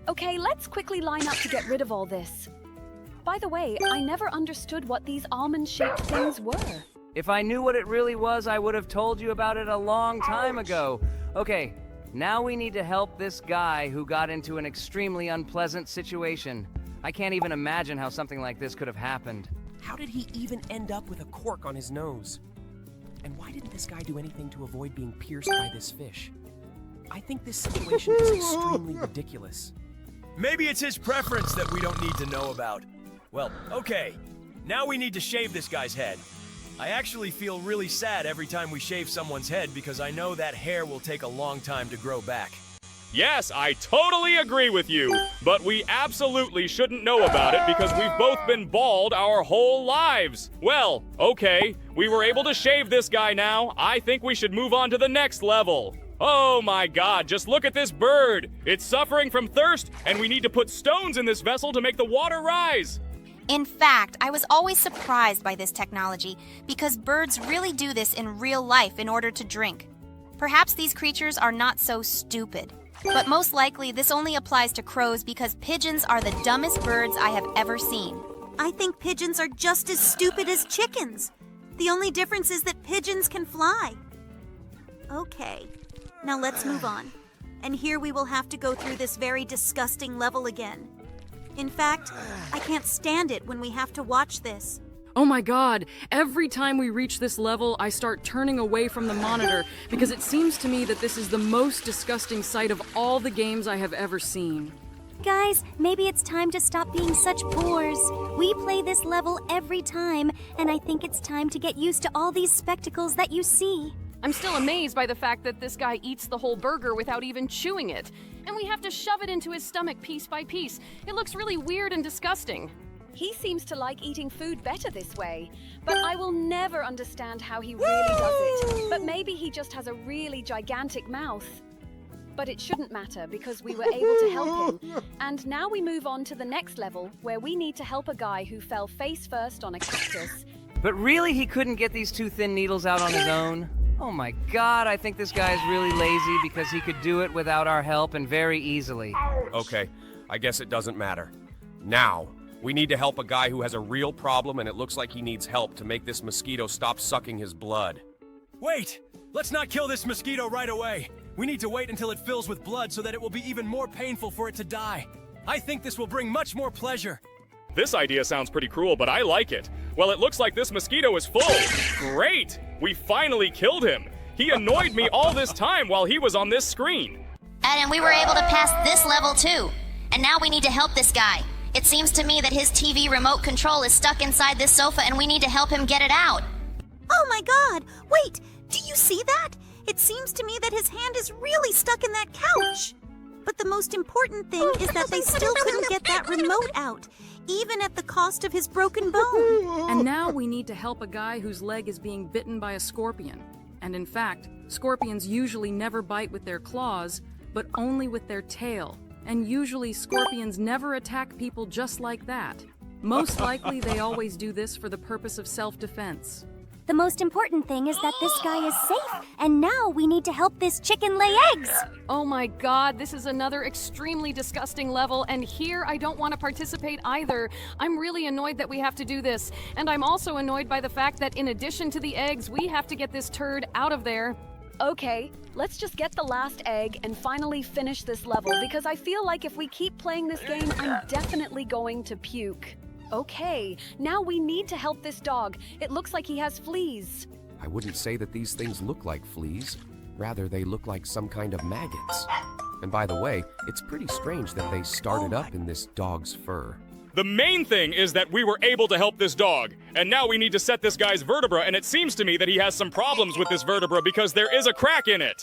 Okay, let's quickly line up to get rid of all this. By the way, I never understood what these almond-shaped things were. If I knew what it really was, I would have told you about it a long time ago. Okay. Now we need to help this guy who got into an extremely unpleasant situation. I can't even imagine how something like this could have happened. How did he even end up with a cork on his nose? And why didn't this guy do anything to avoid being pierced by this fish? I think this situation is extremely ridiculous. Maybe it's his preference that we don't need to know about. Well, okay. Now we need to shave this guy's head. I actually feel really sad every time we shave someone's head because I know that hair will take a long time to grow back. Yes, I totally agree with you, but we absolutely shouldn't know about it because we've both been bald our whole lives. Well, okay, we were able to shave this guy now. I think we should move on to the next level. Oh my god, just look at this bird. It's suffering from thirst, and we need to put stones in this vessel to make the water rise. In fact, I was always surprised by this technology because birds really do this in real life in order to drink. Perhaps these creatures are not so stupid, but most likely this only applies to crows because pigeons are the dumbest birds I have ever seen. I think pigeons are just as stupid as chickens. The only difference is that pigeons can fly. Okay, now let's move on. And here we will have to go through this very disgusting level again. In fact, I can't stand it when we have to watch this. Oh my god, every time we reach this level, I start turning away from the monitor because it seems to me that this is the most disgusting sight of all the games I have ever seen. Guys, maybe it's time to stop being such bores. We play this level every time, and I think it's time to get used to all these spectacles that you see. I'm still amazed by the fact that this guy eats the whole burger without even chewing it. And we have to shove it into his stomach piece by piece. It looks really weird and disgusting. He seems to like eating food better this way, but I will never understand how he really does it. But maybe he just has a really gigantic mouth. But it shouldn't matter because we were able to help him. And now we move on to the next level where we need to help a guy who fell face first on a cactus. But really, he couldn't get these 2 thin needles out on his own? Oh my god, I think this guy is really lazy because he could do it without our help and very easily. Okay, I guess it doesn't matter. Now, We need to help a guy who has a real problem, and it looks like he needs help to make this mosquito stop sucking his blood. Wait! Let's not kill this mosquito right away. We need to wait until it fills with blood so that it will be even more painful for it to die. I think this will bring much more pleasure. This idea sounds pretty cruel, but I like it. Well, it looks like this mosquito is full. Great! We finally killed him. He annoyed me all this time while he was on this screen. And we were able to pass this level too. And now we need to help this guy. It seems to me that his TV remote control is stuck inside this sofa and we need to help him get it out. Oh my god! Wait! Do you see that? It seems to me that his hand is really stuck in that couch. But the most important thing is that they still couldn't get that remote out, even at the cost of his broken bone. And now we need to help a guy whose leg is being bitten by a scorpion. And in fact, scorpions usually never bite with their claws, but only with their tail. And usually scorpions never attack people just like that. Most likely they always do this for the purpose of self-defense. The most important thing is that this guy is safe, and now we need to help this chicken lay eggs. Oh my god, this is another extremely disgusting level, and here I don't want to participate either. I'm really annoyed that we have to do this, and I'm also annoyed by the fact that in addition to the eggs, we have to get this turd out of there. Okay, let's just get the last egg and finally finish this level, because I feel like if we keep playing this game, I'm definitely going to puke. Okay, now we need to help this dog. It looks like he has fleas. I wouldn't say that these things look like fleas. Rather, they look like some kind of maggots. And by the way, it's pretty strange that they started up in this dog's fur. The main thing is that we were able to help this dog, and now we need to set this guy's vertebra, and it seems to me that he has some problems with this vertebra because there is a crack in it.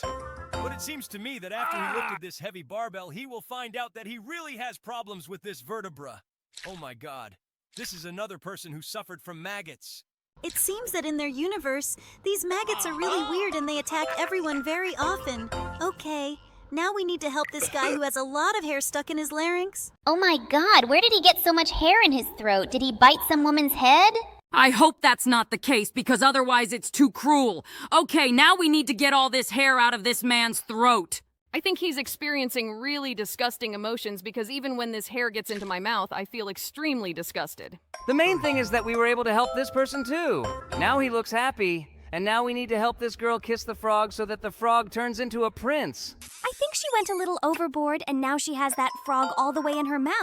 But it seems to me that after he lifted this heavy barbell, he will find out that he really has problems with this vertebra. Oh my god. This is another person who suffered from maggots. It seems that in their universe, these maggots are really weird and they attack everyone very often. Okay, now we need to help this guy who has a lot of hair stuck in his larynx. Oh my god, where did he get so much hair in his throat? Did he bite some woman's head? I hope that's not the case, because otherwise it's too cruel. Okay, now we need to get all this hair out of this man's throat. I think he's experiencing really disgusting emotions because even when this hair gets into my mouth, I feel extremely disgusted. The main thing is that we were able to help this person too. Now he looks happy, and now we need to help this girl kiss the frog so that the frog turns into a prince. I think she went a little overboard and now she has that frog all the way in her mouth.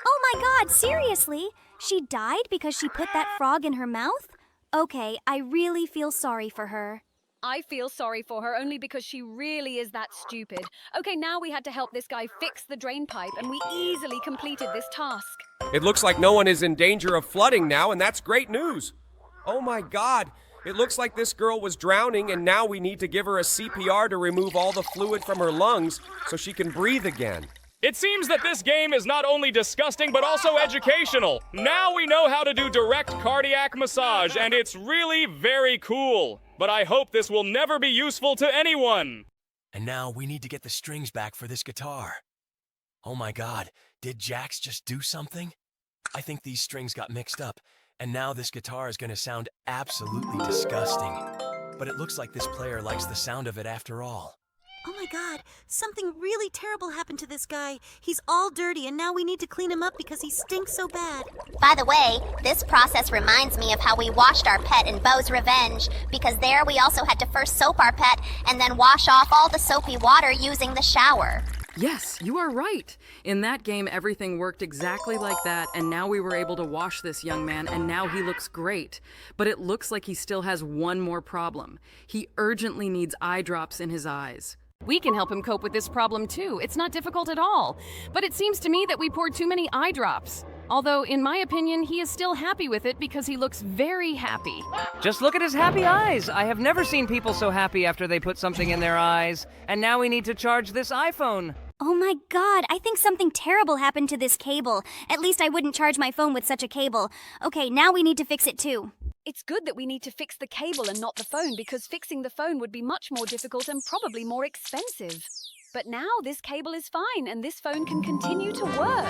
Oh my god, seriously? She died because she put that frog in her mouth? Okay, I really feel sorry for her. I feel sorry for her only because she really is that stupid. Okay, now we had to help this guy fix the drain pipe, and we easily completed this task. It looks like no one is in danger of flooding now, and that's great news. Oh my god, it looks like this girl was drowning, and now we need to give her a CPR to remove all the fluid from her lungs so she can breathe again. It seems that this game is not only disgusting, but also educational. Now we know how to do direct cardiac massage, and it's really very cool. But I hope this will never be useful to anyone. And now we need to get the strings back for this guitar. Oh my god, did Jax just do something? I think these strings got mixed up, and now this guitar is going to sound absolutely disgusting. But it looks like this player likes the sound of it after all. Oh my god, something really terrible happened to this guy. He's all dirty and now we need to clean him up because he stinks so bad. By the way, this process reminds me of how we washed our pet in Beau's Revenge, because there we also had to first soap our pet and then wash off all the soapy water using the shower. Yes, you are right. In that game, everything worked exactly like that, and now we were able to wash this young man, and now he looks great. But it looks like he still has one more problem. He urgently needs eye drops in his eyes. We can help him cope with this problem too. It's not difficult at all. But it seems to me that we poured too many eye drops. Although, in my opinion, he is still happy with it because he looks very happy. Just look at his happy eyes. I have never seen people so happy after they put something in their eyes. And now we need to charge this iPhone. Oh my god, I think something terrible happened to this cable. At least I wouldn't charge my phone with such a cable. Okay, now we need to fix it too. It's good that we need to fix the cable and not the phone, because fixing the phone would be much more difficult and probably more expensive. But now this cable is fine and this phone can continue to work.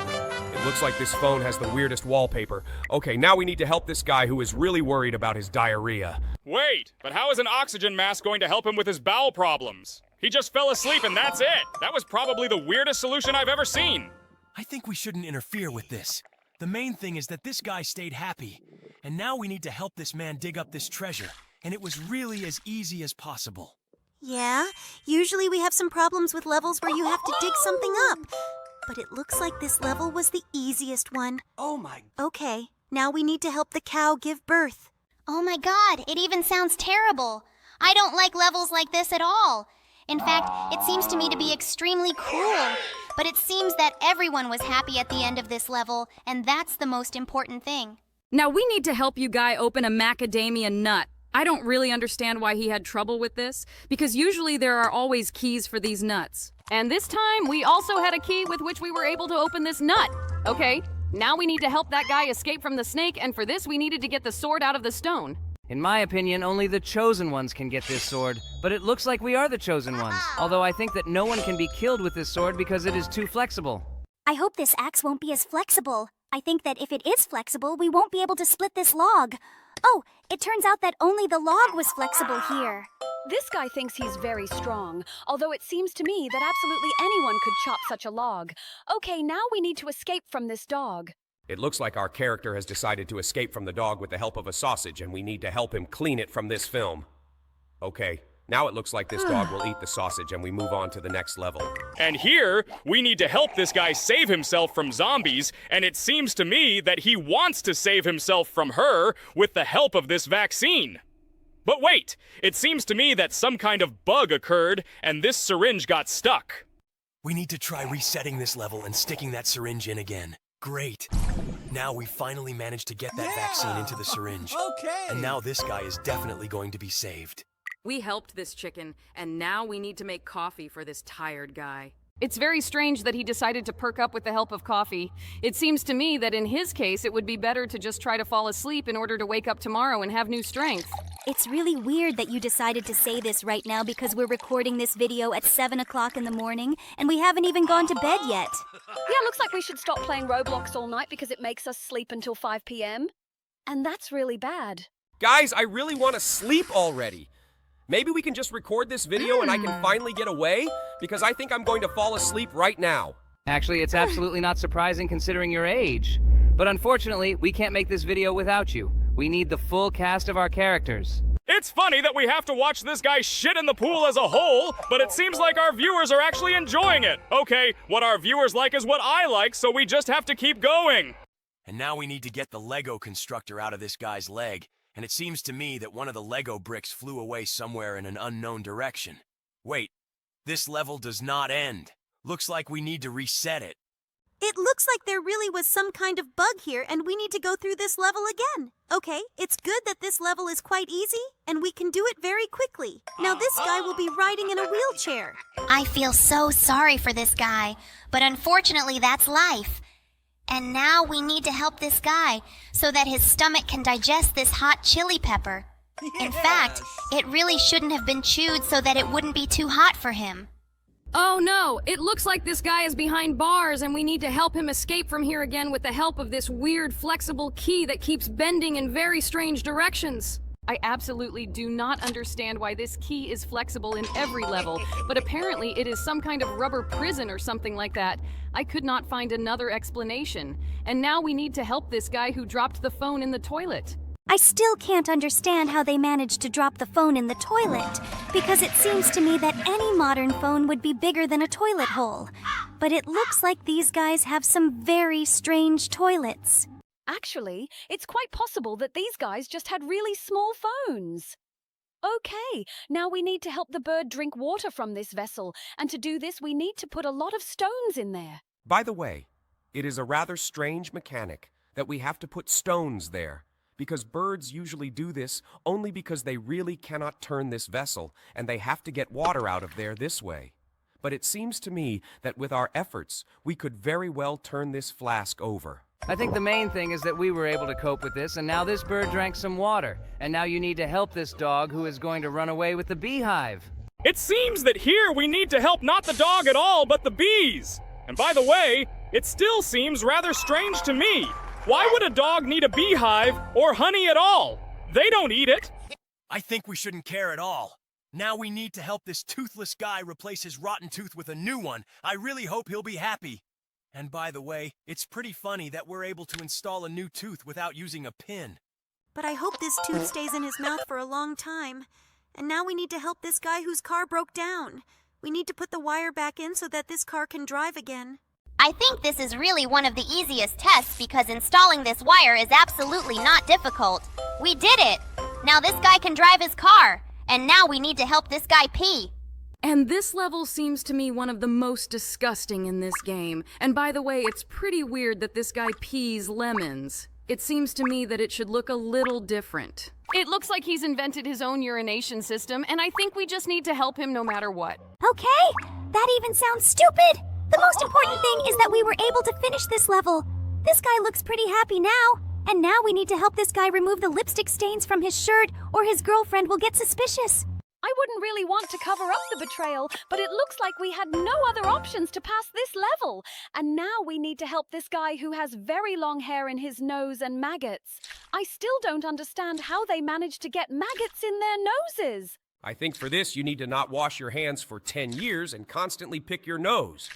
It looks like this phone has the weirdest wallpaper. Okay, now we need to help this guy who is really worried about his diarrhea. Wait, but how is an oxygen mask going to help him with his bowel problems? He just fell asleep and that's it. That was probably the weirdest solution I've ever seen. I think we shouldn't interfere with this. The main thing is that this guy stayed happy, and now we need to help this man dig up this treasure, and it was really as easy as possible. Yeah, usually we have some problems with levels where you have to dig something up. But it looks like this level was the easiest one. Oh my... Okay, now we need to help the cow give birth. Oh my god, it even sounds terrible. I don't like levels like this at all. In fact, it seems to me to be extremely cruel. But it seems that everyone was happy at the end of this level, and that's the most important thing. Now we need to help you guy open a macadamia nut. I don't really understand why he had trouble with this, because usually there are always keys for these nuts. And this time, we also had a key with which we were able to open this nut. Okay, now we need to help that guy escape from the snake, and for this we needed to get the sword out of the stone. In my opinion, only the chosen ones can get this sword, but it looks like we are the chosen ones. Although I think that no one can be killed with this sword because it is too flexible. I hope this axe won't be as flexible. I think that if it is flexible, we won't be able to split this log. Oh, it turns out that only the log was flexible here. This guy thinks he's very strong, although it seems to me that absolutely anyone could chop such a log. Okay, now we need to escape from this dog. It looks like our character has decided to escape from the dog with the help of a sausage, and we need to help him clean it from this film. Okay, now it looks like this dog will eat the sausage, and we move on to the next level. And here, we need to help this guy save himself from zombies, and it seems to me that he wants to save himself from her with the help of this vaccine. But wait, it seems to me that some kind of bug occurred, and this syringe got stuck. We need to try resetting this level and sticking that syringe in again. Great. Now we finally managed to get that vaccine into the syringe. Okay. And now this guy is definitely going to be saved. We helped this chicken, and now we need to make coffee for this tired guy. It's very strange that he decided to perk up with the help of coffee. It seems to me that in his case, it would be better to just try to fall asleep in order to wake up tomorrow and have new strength. It's really weird that you decided to say this right now because we're recording this video at 7 o'clock in the morning, and we haven't even gone to bed yet. Yeah, looks like we should stop playing Roblox all night because it makes us sleep until 5 p.m. And that's really bad. Guys, I really want to sleep already. Maybe we can just record this video and I can finally get away? Because I think I'm going to fall asleep right now. Actually, it's absolutely not surprising considering your age. But unfortunately, we can't make this video without you. We need the full cast of our characters. It's funny that we have to watch this guy shit in the pool as a whole, but it seems like our viewers are actually enjoying it. Okay, what our viewers like is what I like, so we just have to keep going. And now we need to get the Lego constructor out of this guy's leg. And it seems to me that one of the Lego bricks flew away somewhere in an unknown direction. Wait, this level does not end. Looks like we need to reset it. It looks like there really was some kind of bug here, and we need to go through this level again. Okay, it's good that this level is quite easy, and we can do it very quickly. Now this guy will be riding in a wheelchair. I feel so sorry for this guy, but unfortunately that's life. And now we need to help this guy so that his stomach can digest this hot chili pepper. In fact, it really shouldn't have been chewed so that it wouldn't be too hot for him. Oh no, it looks like this guy is behind bars and we need to help him escape from here again with the help of this weird flexible key that keeps bending in very strange directions. I absolutely do not understand why this key is flexible in every level, but apparently it is some kind of rubber prison or something like that. I could not find another explanation. And now we need to help this guy who dropped the phone in the toilet. I still can't understand how they managed to drop the phone in the toilet, because it seems to me that any modern phone would be bigger than a toilet hole. But it looks like these guys have some very strange toilets. Actually, it's quite possible that these guys just had really small phones. Okay, now we need to help the bird drink water from this vessel, and to do this we need to put a lot of stones in there. By the way, it is a rather strange mechanic that we have to put stones there, because birds usually do this only because they really cannot turn this vessel, and they have to get water out of there this way. But it seems to me that with our efforts, we could very well turn this flask over. I think the main thing is that we were able to cope with this, and now this bird drank some water. And now you need to help this dog who is going to run away with the beehive. It seems that here we need to help not the dog at all, but the bees. And by the way, it still seems rather strange to me. Why would a dog need a beehive or honey at all? They don't eat it. I think we shouldn't care at all. Now we need to help this toothless guy replace his rotten tooth with a new one. I really hope he'll be happy. And by the way, it's pretty funny that we're able to install a new tooth without using a pin. But I hope this tooth stays in his mouth for a long time. And now we need to help this guy whose car broke down. We need to put the wire back in so that this car can drive again. I think this is really one of the easiest tests because installing this wire is absolutely not difficult. We did it! Now this guy can drive his car, and now we need to help this guy pee. And this level seems to me one of the most disgusting in this game. And by the way, it's pretty weird that this guy pees lemons. It seems to me that it should look a little different. It looks like he's invented his own urination system, and I think we just need to help him no matter what. Okay, that even sounds stupid. The most important thing is that we were able to finish this level. This guy looks pretty happy now. And now we need to help this guy remove the lipstick stains from his shirt, or his girlfriend will get suspicious. I wouldn't really want to cover up the betrayal, but it looks like we had no other options to pass this level. And now we need to help this guy who has very long hair in his nose and maggots. I still don't understand how they managed to get maggots in their noses. I think for this you need to not wash your hands for 10 years and constantly pick your nose.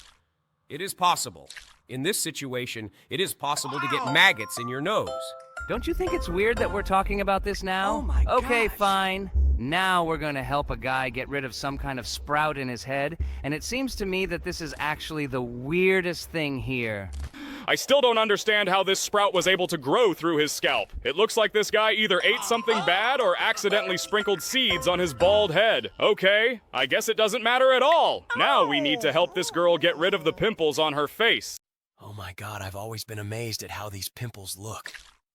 It is possible. In this situation, it is possible to get maggots in your nose. Don't you think it's weird that we're talking about this now? Oh my Okay, gosh. fine. Now we're gonna help a guy get rid of some kind of sprout in his head, and it seems to me that this is actually the weirdest thing here. I still don't understand how this sprout was able to grow through his scalp. It looks like this guy either ate something bad or accidentally sprinkled seeds on his bald head. Okay, I guess it doesn't matter at all. Now we need to help this girl get rid of the pimples on her face. Oh my god, I've always been amazed at how these pimples look.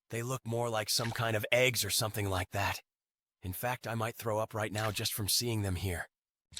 They look more like some kind of eggs or something like that. In fact, I might throw up right now just from seeing them here.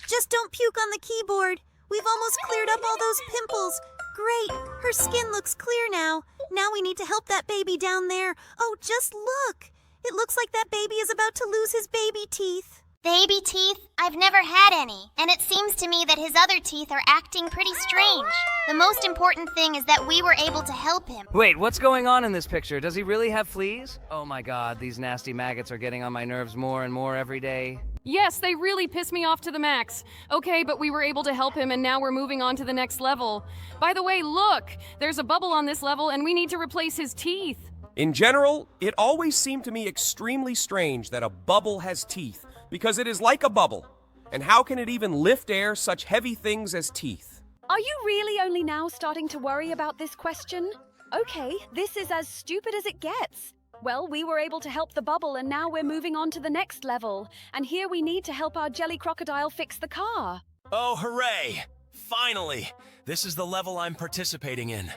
Just don't puke on the keyboard. We've almost cleared up all those pimples. Great, her skin looks clear now. Now we need to help that baby down there. Oh, just look. It looks like that baby is about to lose his baby teeth. Baby teeth? I've never had any, and it seems to me that his other teeth are acting pretty strange. The most important thing is that we were able to help him. Wait, what's going on in this picture? Does he really have fleas? Oh my god, these nasty maggots are getting on my nerves more and more every day. Yes, they really piss me off to the max. Okay, but we were able to help him, and now we're moving on to the next level. By the way, look! There's a bubble on this level, and we need to replace his teeth. In general, it always seemed to me extremely strange that a bubble has teeth, because it is like a bubble. And how can it even lift air such heavy things as teeth? Are you really only now starting to worry about this question? Okay, this is as stupid as it gets. Well, we were able to help the bubble, and now we're moving on to the next level. And here we need to help our jelly crocodile fix the car. Oh, hooray! Finally! This is the level I'm participating in.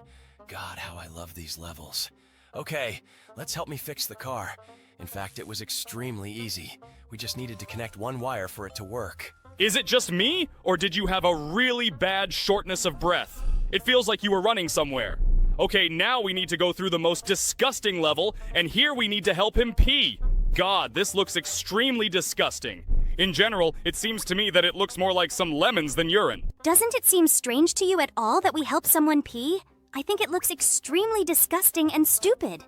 God, how I love these levels. Okay, let's help me fix the car. In fact, it was extremely easy. We just needed to connect one wire for it to work. Is it just me, or did you have a really bad shortness of breath? It feels like you were running somewhere. Okay, now we need to go through the most disgusting level, and here we need to help him pee. God, this looks extremely disgusting. In general, it seems to me that it looks more like some lemons than urine. Doesn't it seem strange to you at all that we help someone pee? I think it looks extremely disgusting and stupid.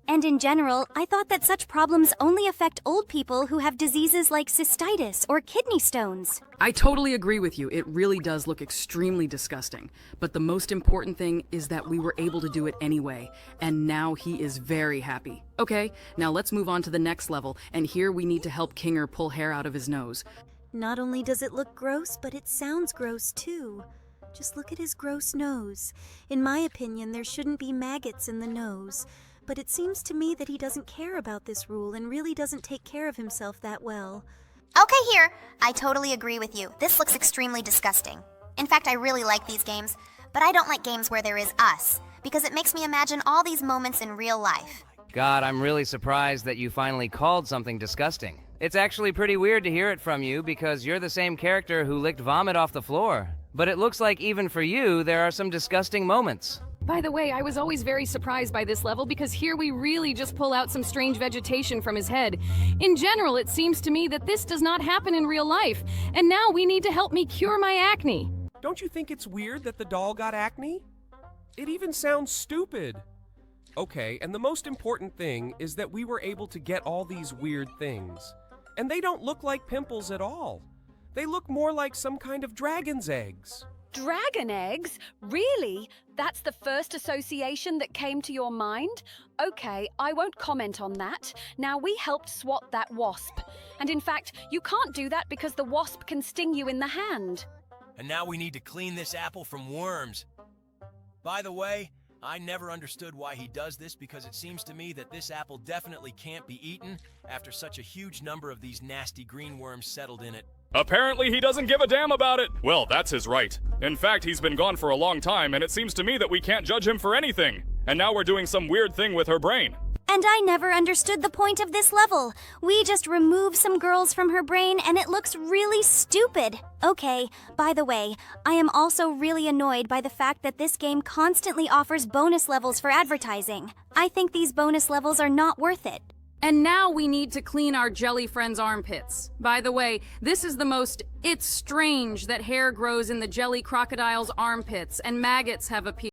And in general, I thought that such problems only affect old people who have diseases like cystitis or kidney stones. I totally agree with you. It really does look extremely disgusting. But the most important thing is that we were able to do it anyway. And now he is very happy. Okay, now let's move on to the next level. And here we need to help Kinger pull hair out of his nose. Not only does it look gross, but it sounds gross too. Just look at his gross nose. In my opinion, there shouldn't be maggots in the nose. But it seems to me that he doesn't care about this rule and really doesn't take care of himself that well. Okay, here. I totally agree with you. This looks extremely disgusting. In fact, I really like these games, but I don't like games where there is us, because it makes me imagine all these moments in real life. God, I'm really surprised that you finally called something disgusting. It's actually pretty weird to hear it from you because you're the same character who licked vomit off the floor. But it looks like even for you, there are some disgusting moments. By the way, I was always very surprised by this level because here we really just pull out some strange vegetation from his head. In general, it seems to me that this does not happen in real life, and now we need to help me cure my acne. Don't you think it's weird that the doll got acne? It even sounds stupid. Okay, and the most important thing is that we were able to get all these weird things. And they don't look like pimples at all. They look more like some kind of dragon's eggs. Dragon eggs? Really? That's the first association that came to your mind? Okay, I won't comment on that. Now, we helped swat that wasp. And in fact, you can't do that because the wasp can sting you in the hand. And now we need to clean this apple from worms. By the way, I never understood why he does this because it seems to me that this apple definitely can't be eaten after such a huge number of these nasty green worms settled in it. Apparently he doesn't give a damn about it. Well, that's his right. In fact, he's been gone for a long time, and it seems to me that we can't judge him for anything. And now we're doing some weird thing with her brain. And I never understood the point of this level. We just remove some girls from her brain and it looks really stupid. Okay, by the way, I am also really annoyed by the fact that this game constantly offers bonus levels for advertising. I think these bonus levels are not worth it. And now we need to clean our jelly friend's armpits. By the way, this is the most it's strange that hair grows in the jelly crocodile's armpits and maggots have appeared.